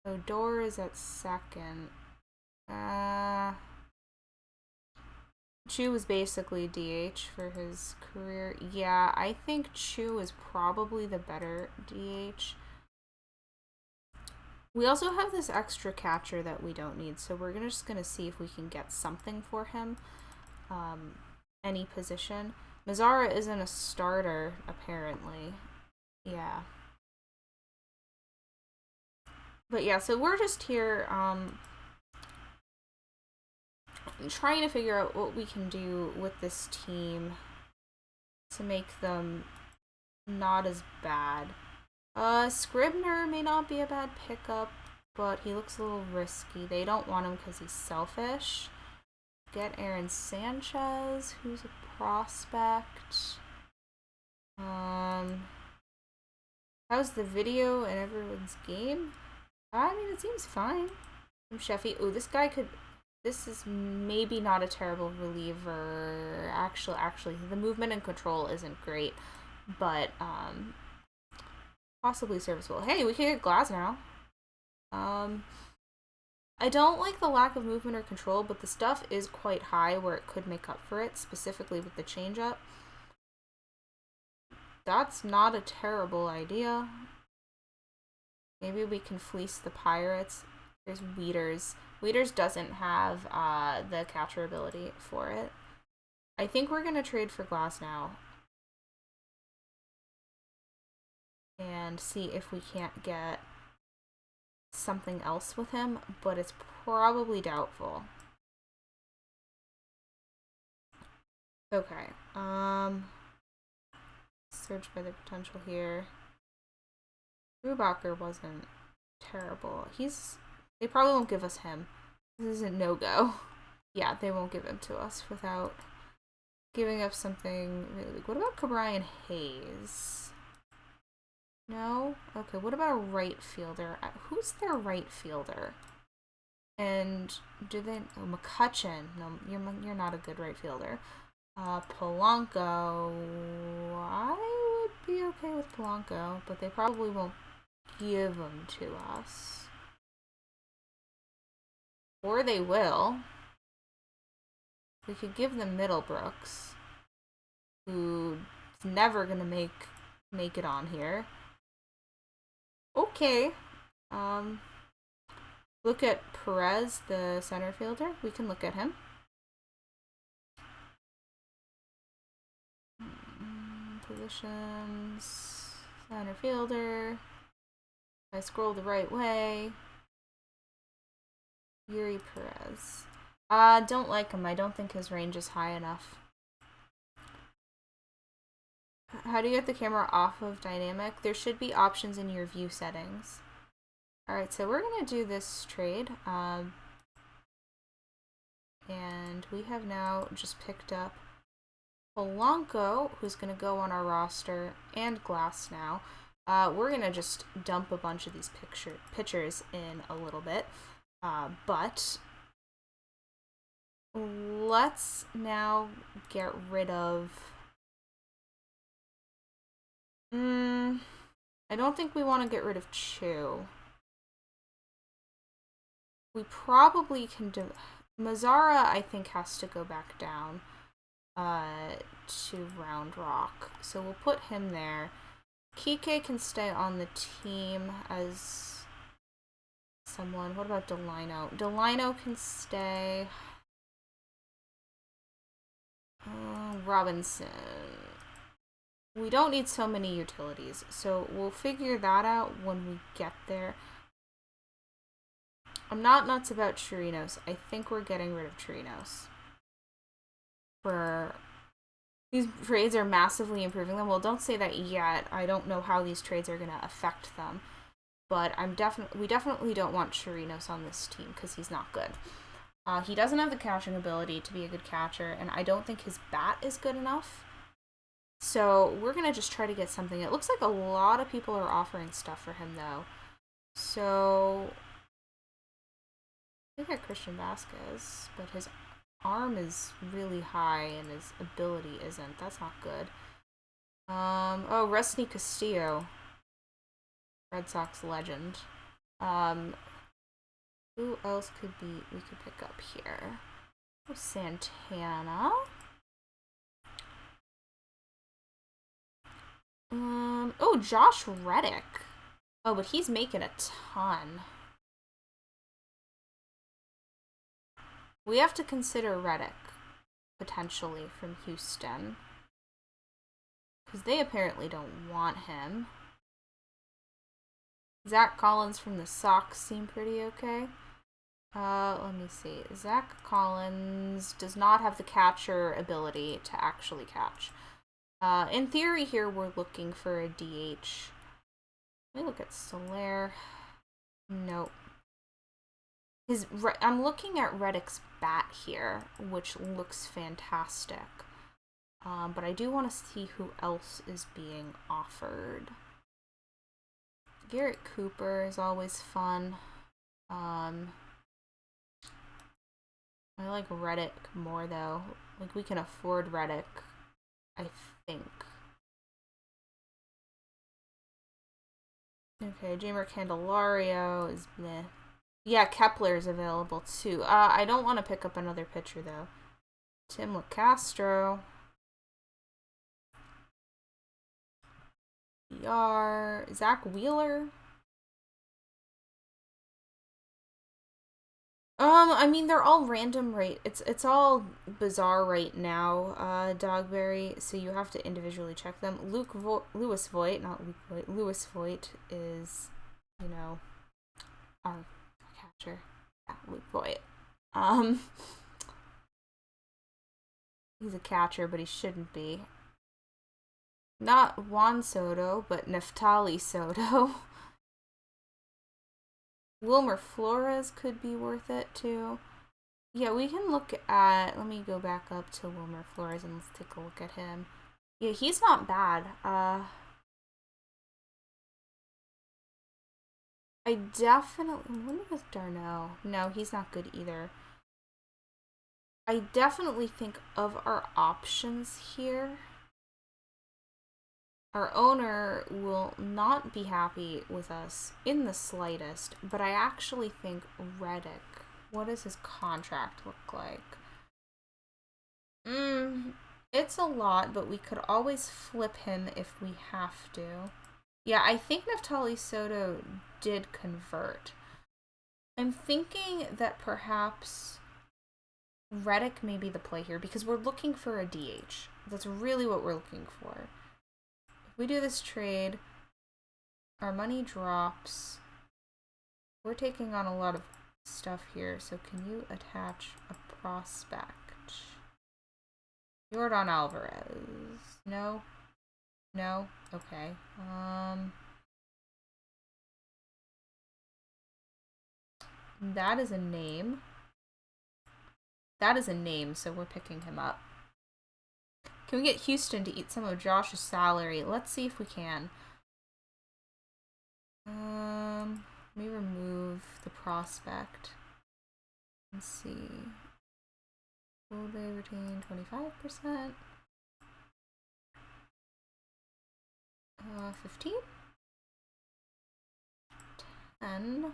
Odor is at second. Chu was basically DH for his career. Yeah, I think Chu is probably the better DH. We also have this extra catcher that we don't need, so we're just gonna see if we can get something for him. Any position. Mazzara isn't a starter, apparently. Yeah. But yeah, so we're just here trying to figure out what we can do with this team to make them not as bad. Scribner may not be a bad pickup, but he looks a little risky. They don't want him because he's selfish. Get Aaron Sanchez, who's a prospect. How's the video in everyone's game? I mean, it seems fine. From Sheffy. Oh, this guy could... This is maybe not a terrible reliever. Actually, the movement and control isn't great, but possibly serviceable. Hey, we can get Glass now. I I don't like the lack of movement or control, but the stuff is quite high where it could make up for it, specifically with the change-up. That's not a terrible idea. Maybe we can fleece the pirates. There's Weeders. Weeders doesn't have the catcher ability for it. I think we're going to trade for Glass now. And see if we can't get something else with him, but it's probably doubtful. Okay, search by the potential here. Brubacher wasn't terrible. They probably won't give us him. This isn't no-go. Yeah, they won't give him to us without giving up something really big. What about Cabrian Hayes? No? Okay, what about a right fielder? Who's their right fielder? And do they... Oh, McCutcheon. No, you're not a good right fielder. Polanco. I would be okay with Polanco, but they probably won't give them to us. Or they will. We could give them Middlebrooks, who's never gonna make it on here. Okay. Look at Perez, the center fielder. We can look at him. Positions. Center fielder. If I scroll the right way. Yuri Perez. Don't like him. I don't think his range is high enough. How do you get the camera off of dynamic? There should be options in your view settings. Alright, so we're going to do this trade. And we have now just picked up Polanco, who's going to go on our roster, and Glass now. We're going to just dump a bunch of these pitchers in a little bit. But let's now get rid of... I don't think we want to get rid of Chu. We probably can do... Mazzara, I think, has to go back down to Round Rock. So we'll put him there. Kike can stay on the team as someone. What about Delino? Delino can stay. Robinson. We don't need so many utilities, so we'll figure that out when we get there. I'm not nuts about Chirinos. I think we're getting rid of Chirinos. These trades are massively improving them. Well, don't say that yet. I don't know how these trades are going to affect them. But we definitely don't want Chirinos on this team because he's not good. He doesn't have the catching ability to be a good catcher, and I don't think his bat is good enough. So we're going to just try to get something. It looks like a lot of people are offering stuff for him, though. So I think I got Christian Vasquez, but his arm is really high and his ability isn't. That's not good. Oh, Rusney Castillo. Red Sox legend. Who else we could pick up here? Oh, Santana. Oh, Josh Reddick. Oh, but he's making a ton. We have to consider Reddick, potentially, from Houston. Because they apparently don't want him. Zach Collins from the Sox seem pretty okay. Let me see. Zach Collins does not have the catcher ability to actually catch. In theory here, we're looking for a DH. Let me look at Soler. Nope. I'm looking at Reddick's bat here, which looks fantastic. But I do want to see who else is being offered. Garrett Cooper is always fun. I like Reddick more, though. Like, we can afford Reddick, I think. Okay, Jamer Candelario is bleh. Yeah, Kepler's available too. I don't want to pick up another pitcher though. Tim LeCastro. Zach Wheeler. I mean they're all random right. It's all bizarre right now, Dogberry, so you have to individually check them. Lewis Voigt, not Luke Voigt. Lewis Voigt is, you know, our catcher. Yeah, Luke Voigt. Um he's a catcher, but he shouldn't be. Not Juan Soto, but Neftali Soto. Wilmer Flores could be worth it too. Yeah, we can look at. Let me go back up to Wilmer Flores and let's take a look at him. Yeah, he's not bad. I definitely. What with Darno? No, he's not good either. I definitely think of our options here. Our owner will not be happy with us in the slightest, but I actually think Reddick. What does his contract look like? It's a lot, but we could always flip him if we have to. Yeah, I think Neftali Soto did convert. I'm thinking that perhaps Reddick may be the play here because we're looking for a DH. That's really what we're looking for. If we do this trade, our money drops. We're taking on a lot of stuff here, so can you attach a prospect? Yordan Alvarez. No? No? Okay. That is a name. That is a name, so we're picking him up. Can we get Houston to eat some of Josh's salary? Let's see if we can. Let me remove the prospect. Let's see. Will they retain 25%? 15? 10?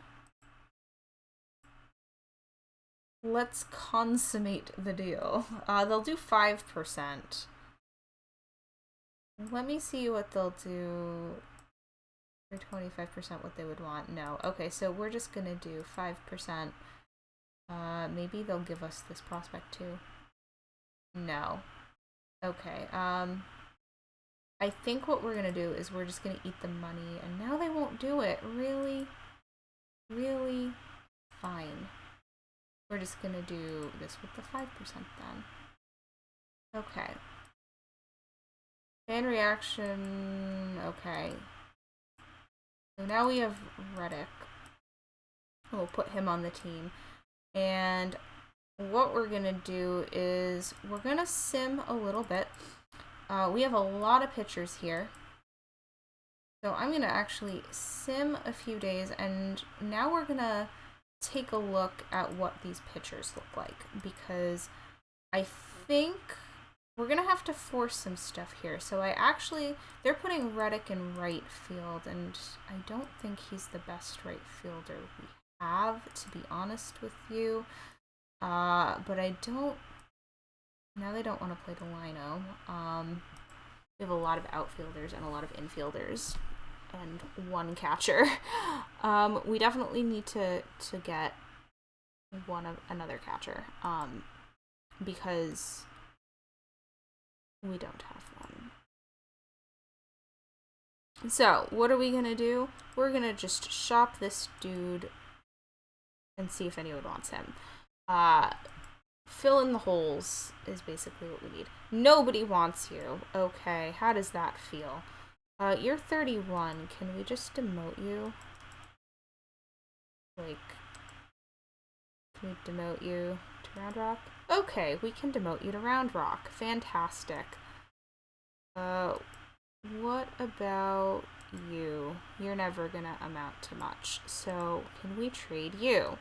Let's consummate the deal. They'll do 5%. Let me see what they'll do for 25%, what they would want. No. Okay, so we're just gonna do 5%. Maybe they'll give us this prospect too. No. Okay, I think what we're gonna do is we're just gonna eat the money, and now they won't do it. Really? Really? Fine. We're just gonna do this with the 5% then. Okay. Fan reaction, okay. So now we have Reddick. We'll put him on the team. And what we're gonna do is we're gonna sim a little bit. We have a lot of pitchers here. So I'm gonna actually sim a few days, and now we're gonna take a look at what these pitchers look like, because I think we're gonna have to force some stuff here. So they're putting Reddick in right field, and I don't think he's the best right fielder we have, to be honest with you. But I don't. Now they don't want to play the lino. We have a lot of outfielders and a lot of infielders, and one catcher. We definitely need to get another catcher. Because we don't have one. So, what are we gonna do? We're gonna just shop this dude and see if anyone wants him. Fill in the holes is basically what we need. Nobody wants you. Okay, how does that feel? You're 31. Can we just demote you? Like, can we demote you to Round Rock? Okay, we can demote you to Round Rock. Fantastic. What about you? You're never gonna amount to much. So, can we trade you?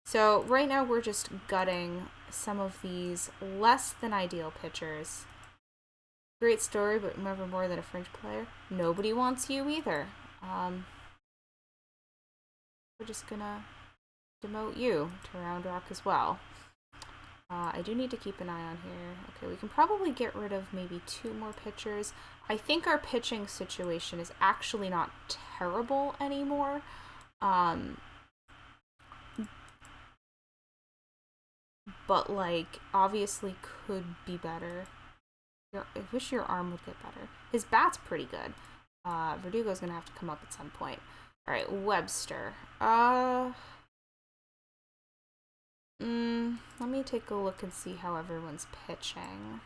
So, right now we're just gutting some of these less than ideal pitchers. Great story, but never more than a fringe player. Nobody wants you either. We're just gonna demote you to Round Rock as well. I do need to keep an eye on here. Okay, we can probably get rid of maybe 2 more pitchers. I think our pitching situation is actually not terrible anymore. But, like, obviously could be better. I wish your arm would get better. His bat's pretty good. Verdugo's gonna have to come up at some point. Alright, Webster. Let me take a look and see how everyone's pitching.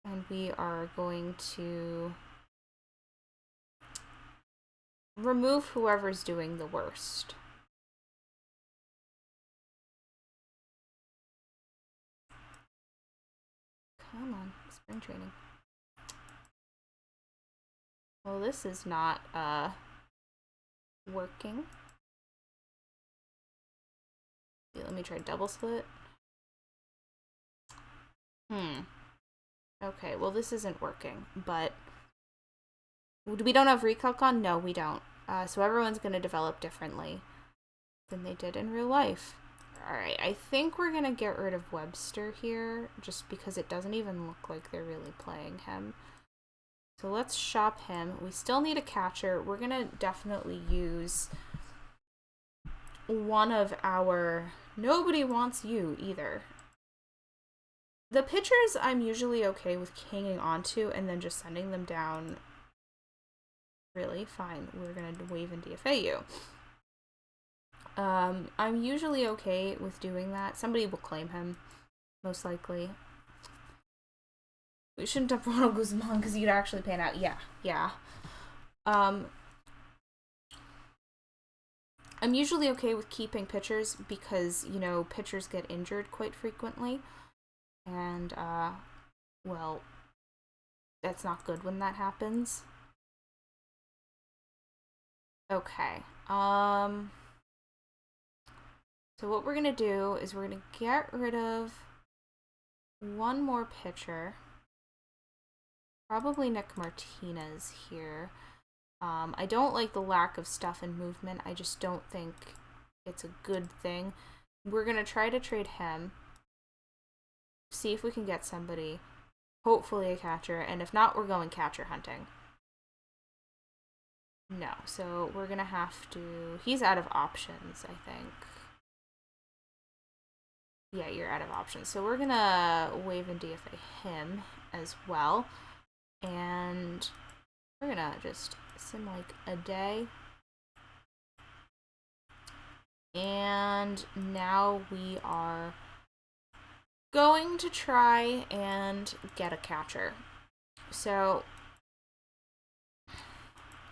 And we are going to remove whoever's doing the worst. Come on, spring training. Well, this is not, working. Let me try double split. Okay, well this isn't working, but we don't have recalc on? No, we don't. So everyone's gonna develop differently than they did in real life. Alright, I think we're gonna get rid of Webster here, just because it doesn't even look like they're really playing him. So let's shop him. We still need a catcher. We're gonna definitely use one of our... Nobody wants you either. The pitchers I'm usually okay with hanging onto and then just sending them down. Really? Fine. We're gonna wave and DFA you. I'm usually okay with doing that. Somebody will claim him, most likely. We shouldn't have Ronald Guzman because he'd actually pan out. Yeah. I'm usually okay with keeping pitchers because, you know, pitchers get injured quite frequently. And, well, that's not good when that happens. Okay, so what we're gonna do is we're gonna get rid of one more pitcher. Probably Nick Martinez here. I don't like the lack of stuff and movement. I just don't think it's a good thing. We're gonna try to trade him. See if we can get somebody. Hopefully a catcher, and if not, we're going catcher hunting. No, so we're gonna have to... He's out of options, I think. Yeah, you're out of options. So we're gonna wave and DFA him as well. And we're gonna just sim like a day. And now we are going to try and get a catcher. So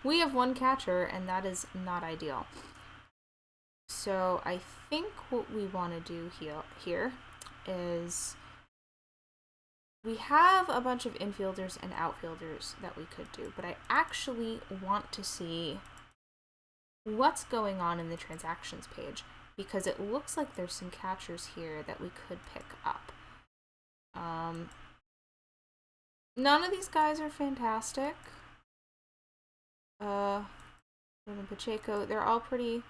we have one catcher, and that is not ideal. So I think what we want to do here is we have a bunch of infielders and outfielders that we could do, but I actually want to see what's going on in the transactions page because it looks like there's some catchers here that we could pick up. None of these guys are fantastic. Pacheco, they're all pretty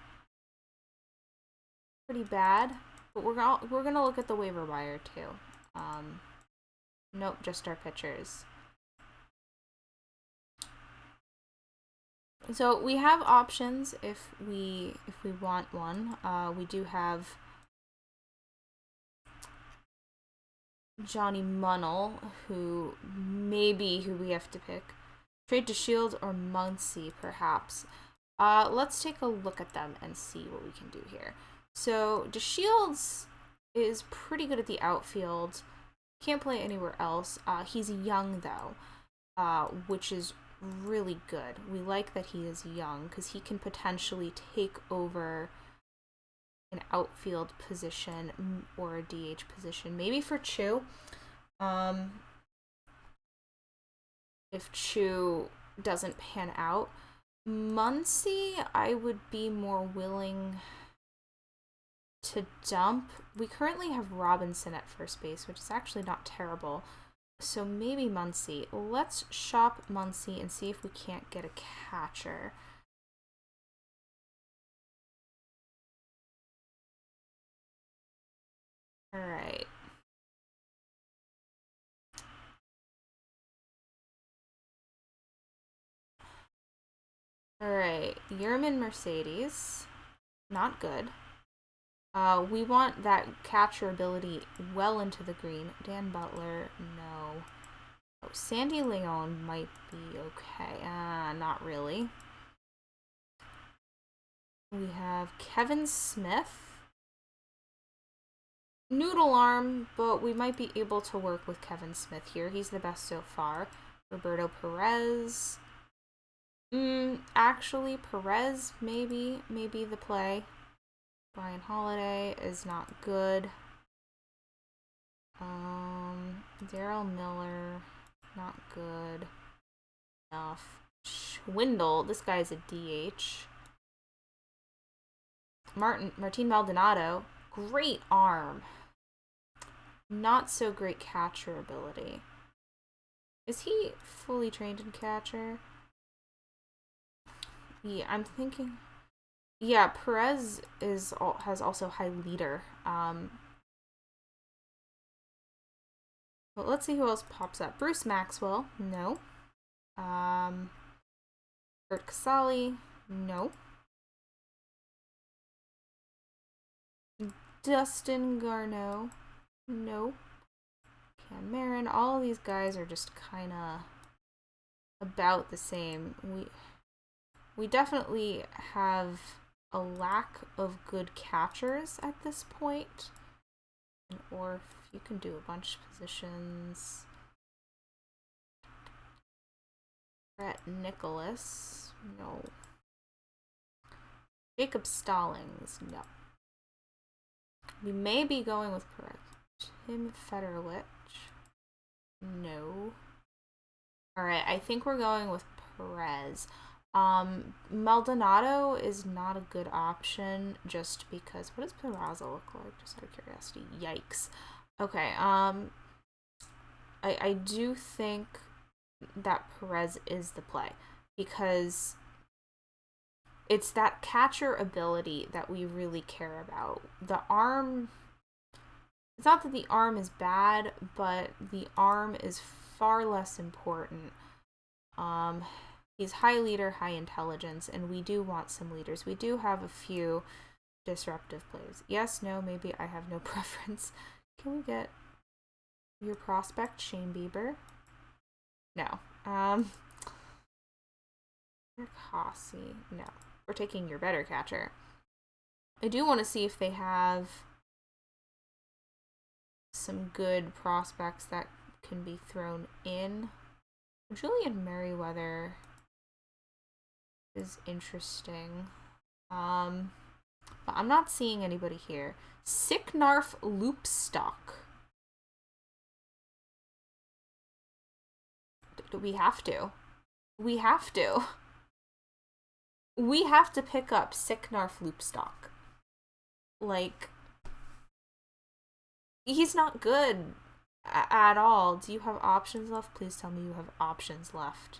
bad, but we're gonna look at the waiver wire too. Nope, just our pitchers. So we have options if we want one. We do have Johnny Munnell, who we have to pick. Trade to Shields or Muncy, perhaps. Let's take a look at them and see what we can do here. So DeShields is pretty good at the outfield. Can't play anywhere else. He's young though, which is really good. We like that he is young because he can potentially take over an outfield position or a DH position, maybe for Chu. If Chu doesn't pan out, Muncy, I would be more willing to dump. We currently have Robinson at first base, which is actually not terrible. So maybe Muncy. Let's shop Muncy and see if we can't get a catcher. Alright. Alright, Yerman Mercedes. Not good. We want that catcher ability well into the green. Dan Butler, no. Oh, Sandy Leon might be okay. Not really. We have Kevin Smith. Noodle arm, but we might be able to work with Kevin Smith here. He's the best so far. Roberto Perez. Actually, Perez, maybe the play. Brian Holiday is not good. Daryl Miller, not good enough. Schwindel, this guy's a DH. Martin Maldonado, great arm. Not so great catcher ability. Is he fully trained in catcher? Yeah, I'm thinking. Yeah, Perez has also high leader. But let's see who else pops up. Bruce Maxwell, no. Kurt Casale, no. Dustin Garneau, no. Cam Marin, all of these guys are just kind of about the same. We definitely have a lack of good catchers at this point. Or if you can do a bunch of positions. Brett Nicholas, no. Jacob Stallings, no. We may be going with Perez. Tim Federlich, no. Alright, I think we're going with Perez. Maldonado is not a good option just because, what does Peraza look like? Just out of curiosity. Yikes. Okay, I do think that Perez is the play because it's that catcher ability that we really care about. The arm, it's not that the arm is bad, but the arm is far less important. He's high leader, high intelligence, and we do want some leaders. We do have a few disruptive plays. Yes, no, maybe I have no preference. Can we get your prospect, Shane Bieber? No. Hasse, no. We're taking your better catcher. I do want to see if they have some good prospects that can be thrown in. Julian Merriweather is interesting. But I'm not seeing anybody here. Sicknarf Loopstock. We have to. We have to. We have to pick up Sicknarf Loopstock. Like, he's not good at all. Do you have options left? Please tell me you have options left.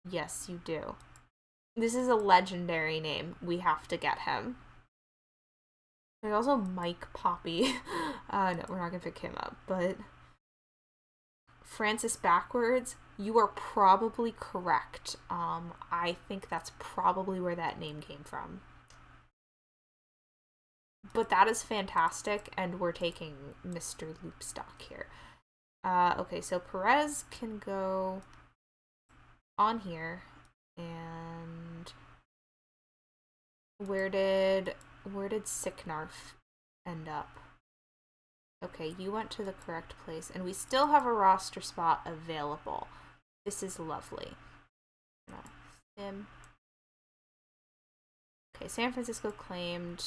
Yes, you do. This is a legendary name. We have to get him. There's also Mike Poppy. No, we're not gonna pick him up, but Francis Backwards, you are probably correct. I think that's probably where that name came from. But that is fantastic, and we're taking Mr. Loopstock here. Okay, so Perez can go on here, and where did Sicknarf end up? Okay, you went to the correct place, and we still have a roster spot available. This is lovely. Sim. Okay, San Francisco claimed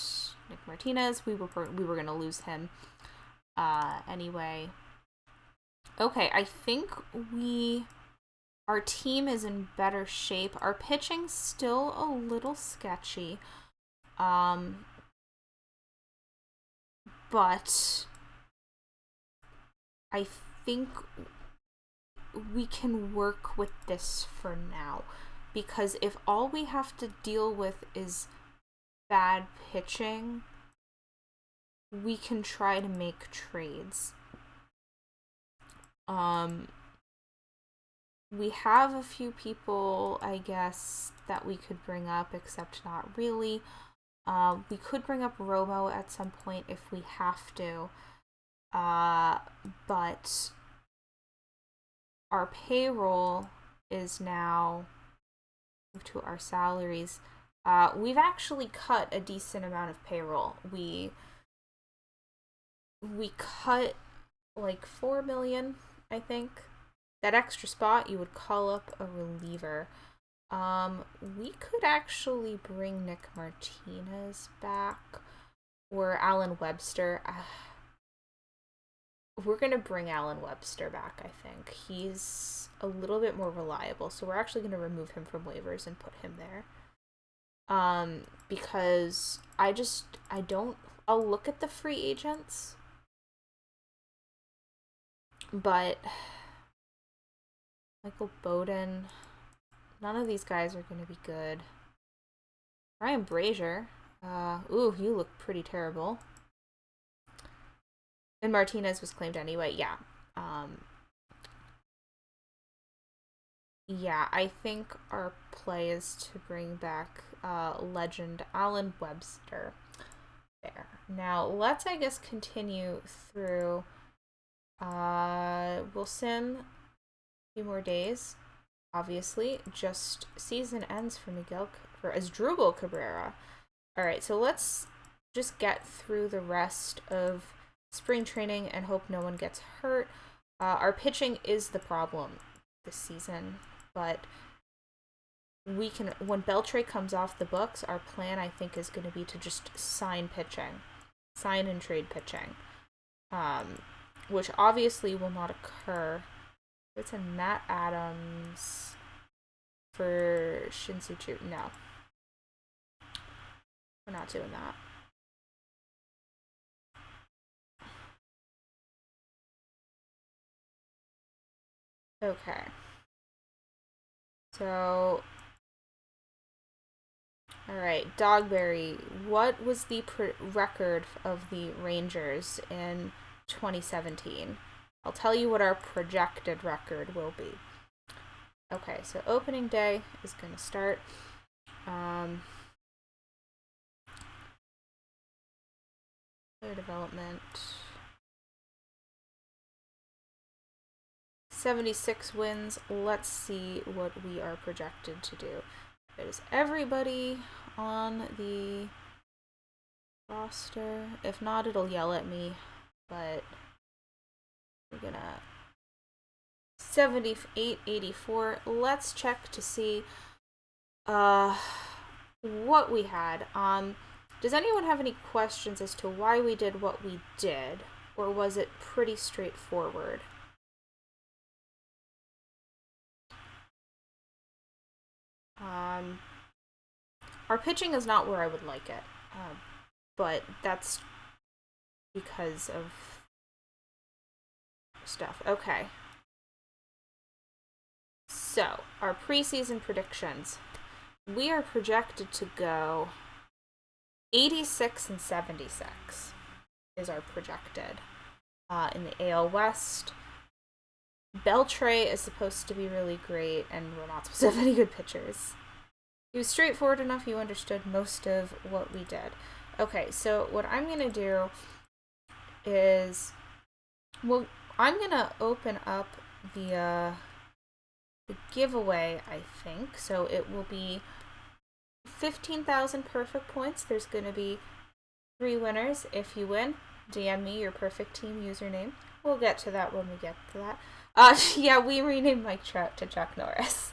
Nick Martinez. We were gonna lose him anyway. Okay, I think our team is in better shape. Our pitching's still a little sketchy. But I think we can work with this for now. Because if all we have to deal with is bad pitching, we can try to make trades. We have a few people, I guess, that we could bring up, except not really. We could bring up Robo at some point if we have to. But our payroll is now to our salaries. We've actually cut a decent amount of payroll. We cut like 4 million, I think. That extra spot, you would call up a reliever. We could actually bring Nick Martinez back or Alan Webster. We're gonna bring Alan Webster back, I think. He's a little bit more reliable, so we're actually gonna remove him from waivers and put him there. Because I'll look at the free agents, but Michael Bowden, none of these guys are gonna be good. Ryan Brazier, ooh, you look pretty terrible. And Martinez was claimed anyway, yeah. Yeah, I think our play is to bring back legend Alan Webster there. Now, let's, I guess, continue through. We'll sim a few more days, obviously. Just season ends for Asdrubal Cabrera. Alright, so let's just get through the rest of spring training and hope no one gets hurt. Our pitching is the problem this season, but we can, when Beltre comes off the books, our plan, I think, is going to be to just sign and trade pitching, which obviously will not occur. It's a Matt Adams for Shinsuchu. No, we're not doing that. Okay. So, alright, Dogberry. What was the record of the Rangers in 2017? I'll tell you what our projected record will be. Okay, so opening day is going to start. Player development. 76 wins. Let's see what we are projected to do. There's everybody on the roster. If not, it'll yell at me, but we're gonna 78, 84. Let's check to see what we had. Does anyone have any questions as to why we did what we did, or was it pretty straightforward? Our pitching is not where I would like it, but that's because of stuff. Okay. So, our preseason predictions. We are projected to go 86 and 76 is our projected. In the AL West, Beltre is supposed to be really great, and we're not supposed to have any good pitchers. It was straightforward enough, you understood most of what we did. Okay, so what I'm going to do is, well, I'm going to open up the giveaway, I think. So it will be 15,000 perfect points. There's going to be 3 winners. If you win, DM me your perfect team username. We'll get to that when we get to that. Yeah, we renamed Mike Trout to Chuck Norris.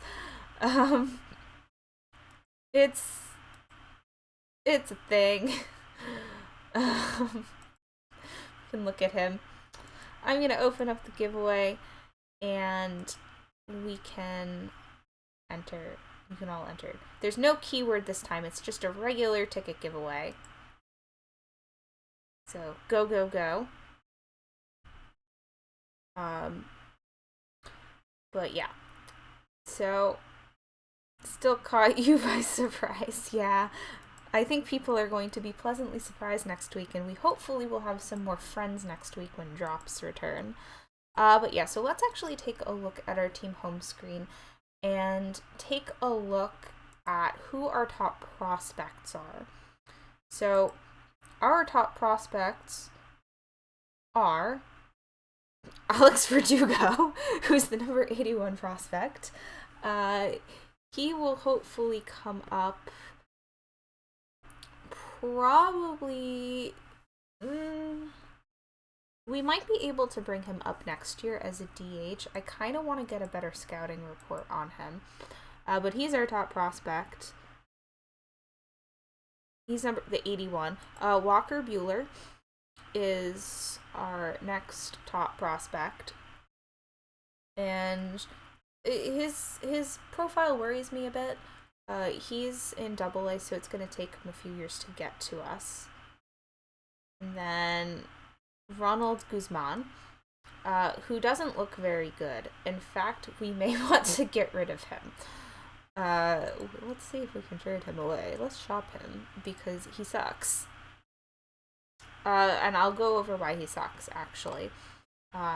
It's a thing. You can look at him. I'm going to open up the giveaway, and we can enter. You can all enter. There's no keyword this time. It's just a regular ticket giveaway. So, go, go, go. But yeah. So, still caught you by surprise, yeah. I think people are going to be pleasantly surprised next week, and we hopefully will have some more friends next week when drops return. But yeah, so let's actually take a look at our team home screen and take a look at who our top prospects are. So our top prospects are Alex Verdugo, who's the number 81 prospect. He will hopefully come up probably... we might be able to bring him up next year as a DH. I kind of want to get a better scouting report on him. But he's our top prospect. He's the 81. Walker Buehler is our next top prospect. And his profile worries me a bit. He's in AA, so it's going to take him a few years to get to us. And then Ronald Guzman, who doesn't look very good. In fact, we may want to get rid of him. Let's see if we can trade him away. Let's shop him, because he sucks. And I'll go over why he sucks, actually,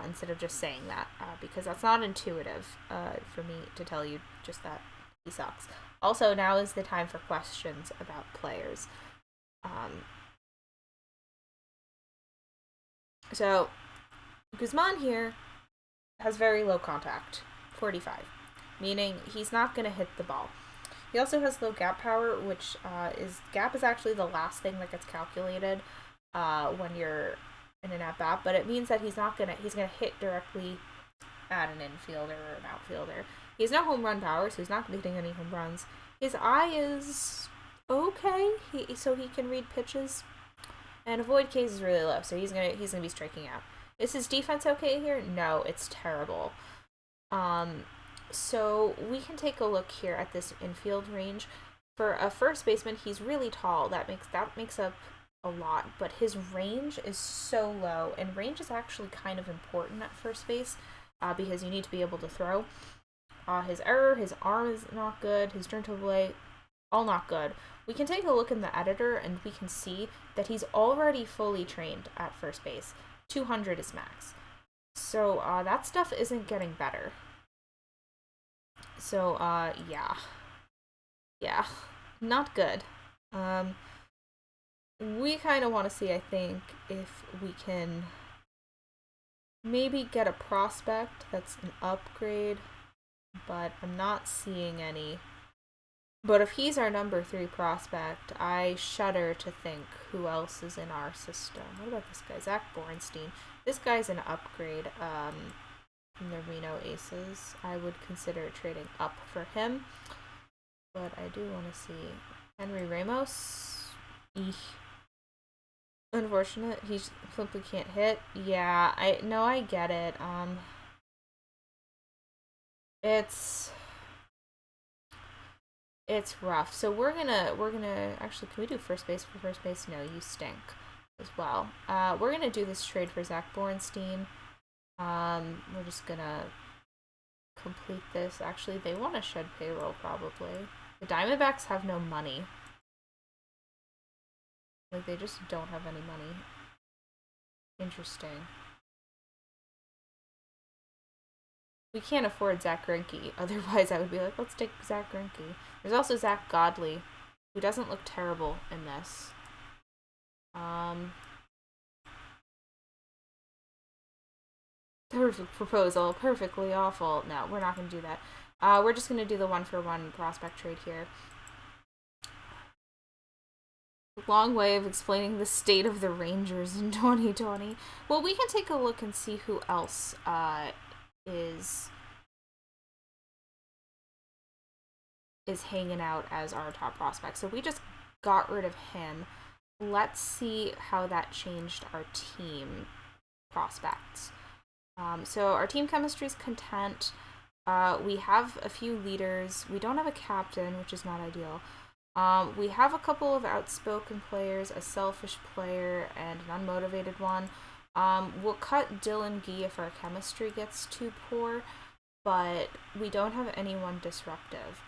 instead of just saying that, because that's not intuitive for me to tell you just that he sucks. Also, now is the time for questions about players. So, Guzman here has very low contact, 45. Meaning he's not going to hit the ball. He also has low gap power, which gap is actually the last thing that gets calculated when you're in an at-bat, but it means that he's gonna hit directly at an infielder or an outfielder. He has no home run power, so he's not hitting any home runs. His eye is okay, so he can read pitches, and avoid case is really low, so he's gonna be striking out. Is his defense okay here? No, it's terrible. So we can take a look here at this infield range. For a first baseman, he's really tall. That makes up a lot, but his range is so low, and range is actually kind of important at first base because you need to be able to throw. His arm is not good, his turn to play, all not good. We can take a look in the editor, and we can see that he's already fully trained at first base. 200 is max. So that stuff isn't getting better. So, yeah, not good. We kind of want to see, I think, if we can maybe get a prospect that's an upgrade, but I'm not seeing any. But if he's our number 3 prospect, I shudder to think who else is in our system. What about this guy, Zach Borenstein? This guy's an upgrade. From the Reno Aces. I would consider trading up for him, but I do want to see Henry Ramos. Eesh. Unfortunate, he simply can't hit. Yeah, I get it. It's rough. So we're gonna actually, can we do first base for first base? No, you stink as well. We're gonna do this trade for Zach Borenstein. We're just gonna complete this. Actually, they want to shed payroll, probably. The Diamondbacks have no money. Like, they just don't have any money. Interesting. We can't afford Zach Greinke. Otherwise, I would be like, let's take Zach Greinke. There's also Zach Godley, who doesn't look terrible in this. Perfect proposal. Perfectly awful. No, we're not going to do that. We're just going to do the 1-for-1 prospect trade here. Long way of explaining the state of the Rangers in 2020. Well, we can take a look and see who else is hanging out as our top prospect. So we just got rid of him. Let's see how that changed our team prospects. So our team chemistry is content. We have a few leaders. We don't have a captain, which is not ideal. We have a couple of outspoken players, a selfish player, and an unmotivated one. We'll cut Dylan Gee if our chemistry gets too poor, but we don't have anyone disruptive.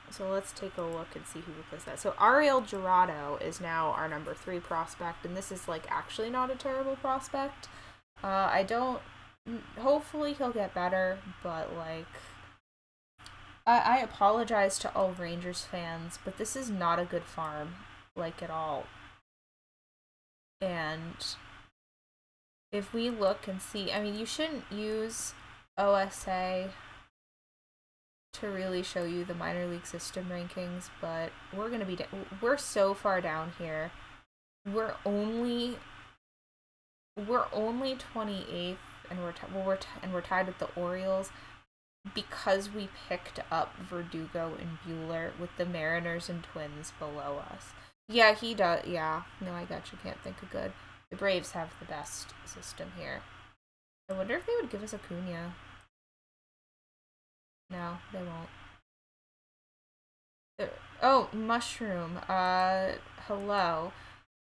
So let's take a look and see who replaced that. So Ariel Gerardo is now our number 3 prospect, and this is, like, actually not a terrible prospect. I don't... Hopefully he'll get better, but, like... I apologize to all Rangers fans, but this is not a good farm, like, at all. And if we look and see... I mean, you shouldn't use OSA to really show you the minor league system rankings, but we're gonna be we're so far down here. We're only 28th, and we're tied with the Orioles because we picked up Verdugo and Buehler with the Mariners and Twins below us. Yeah, he does. Yeah, no, I got you. Can't think of good. The Braves have the best system here. I wonder if they would give us Acuna. No, they won't. Oh, Mushroom. Hello.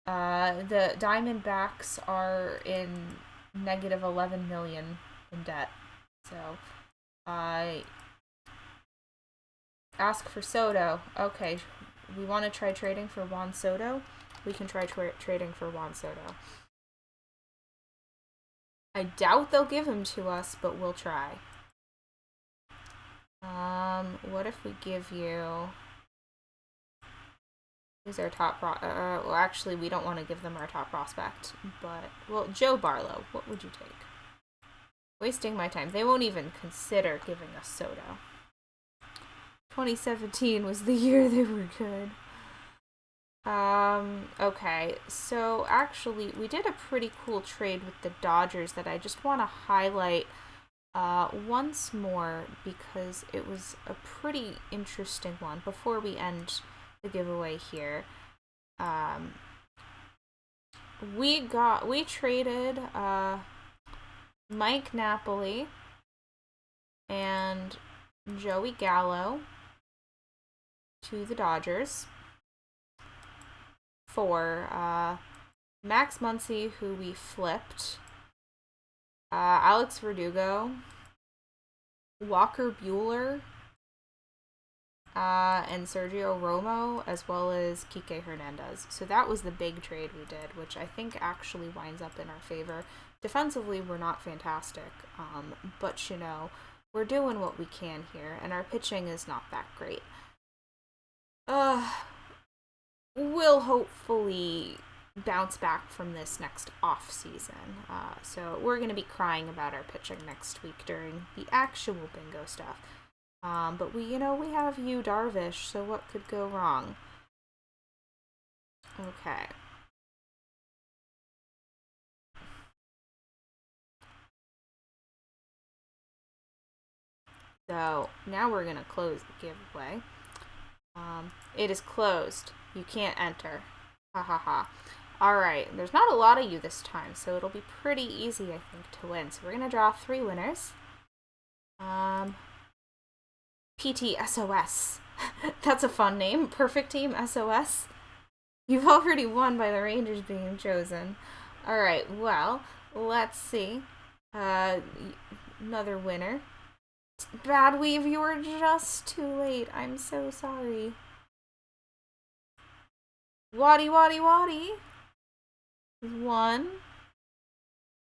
The Diamondbacks are in negative 11 million in debt. So, ask for Soto. Okay, we want to try trading for Juan Soto? We can try trading for Juan Soto. I doubt they'll give him to us, but we'll try. What if we give you... Who's our top well, actually, we don't want to give them our top prospect, but... Well, Joe Barlow, what would you take? Wasting my time. They won't even consider giving us Soto. 2017 was the year they were good. Okay, so actually, we did a pretty cool trade with the Dodgers that I just want to highlight once more because it was a pretty interesting one before we end the giveaway here. We traded Mike Napoli and Joey Gallo to the Dodgers for Max Muncy, who we flipped, Alex Verdugo, Walker Buehler, and Sergio Romo, as well as Kike Hernandez. So that was the big trade we did, which I think actually winds up in our favor. Defensively, we're not fantastic, but, you know, we're doing what we can here, and our pitching is not that great. We'll hopefully bounce back from this next off season. So we're going to be crying about our pitching next week during the actual bingo stuff. But we have Yu Darvish, so what could go wrong? Okay. So now we're going to close the giveaway. It is closed. You can't enter. Ha ha ha. Alright, there's not a lot of you this time, so it'll be pretty easy, I think, to win. So we're going to draw 3 winners. PT SOS. That's a fun name. Perfect Team SOS. You've already won by the Rangers being chosen. Alright, well, let's see. Another winner. Bad Weave, you were just too late. I'm so sorry. Waddy. 1.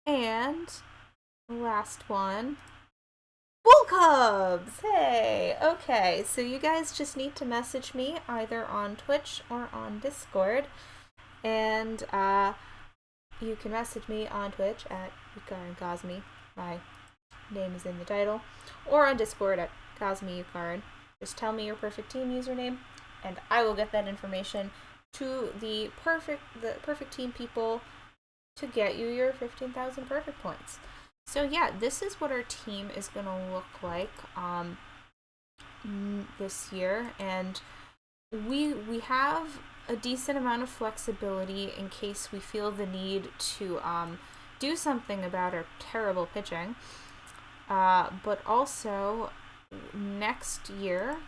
And last one. Bull Cubs! Hey! Okay, so you guys just need to message me either on Twitch or on Discord. And you can message me on Twitch at YukarinKazami. My name is in the title. Or on Discord at KazamiYukarin. Just tell me your perfect team username, and I will get that information to the perfect team people to get you your 15,000 perfect points. So yeah, this is what our team is going to look like this year, and we have a decent amount of flexibility in case we feel the need to do something about our terrible pitching. But also next year,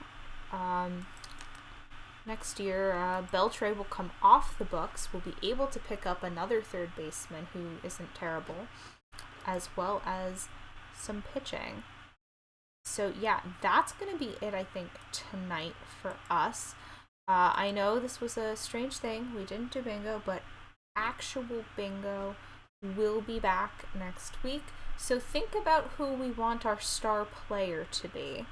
Beltray will come off the books. We'll be able to pick up another third baseman who isn't terrible, as well as some pitching. So yeah, that's gonna be it, I think, tonight for us. I know this was a strange thing. We didn't do bingo, but actual bingo will be back next week. So think about who we want our star player to be.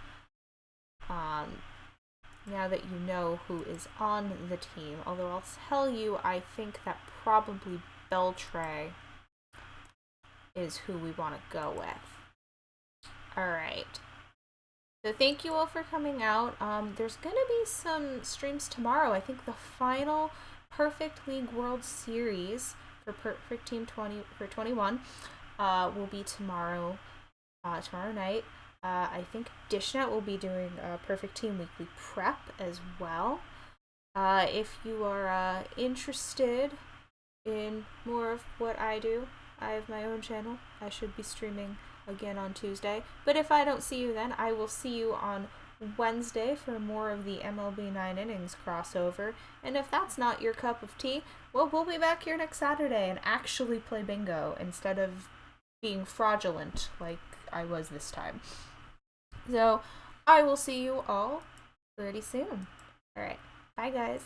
Now that you know who is on the team. Although I'll tell you, I think that probably Beltray is who we want to go with. Alright. So thank you all for coming out. There's going to be some streams tomorrow. I think the final Perfect League World Series for Perfect Team 20 for 21 will be tomorrow night. I think DishNet will be doing Perfect Team Weekly Prep as well. If you are interested in more of what I do, I have my own channel. I should be streaming again on Tuesday. But if I don't see you then, I will see you on Wednesday for more of the MLB 9 Innings crossover. And if that's not your cup of tea, well, we'll be back here next Saturday and actually play bingo instead of being fraudulent like I was this time. So I will see you all pretty soon. Alright, bye guys.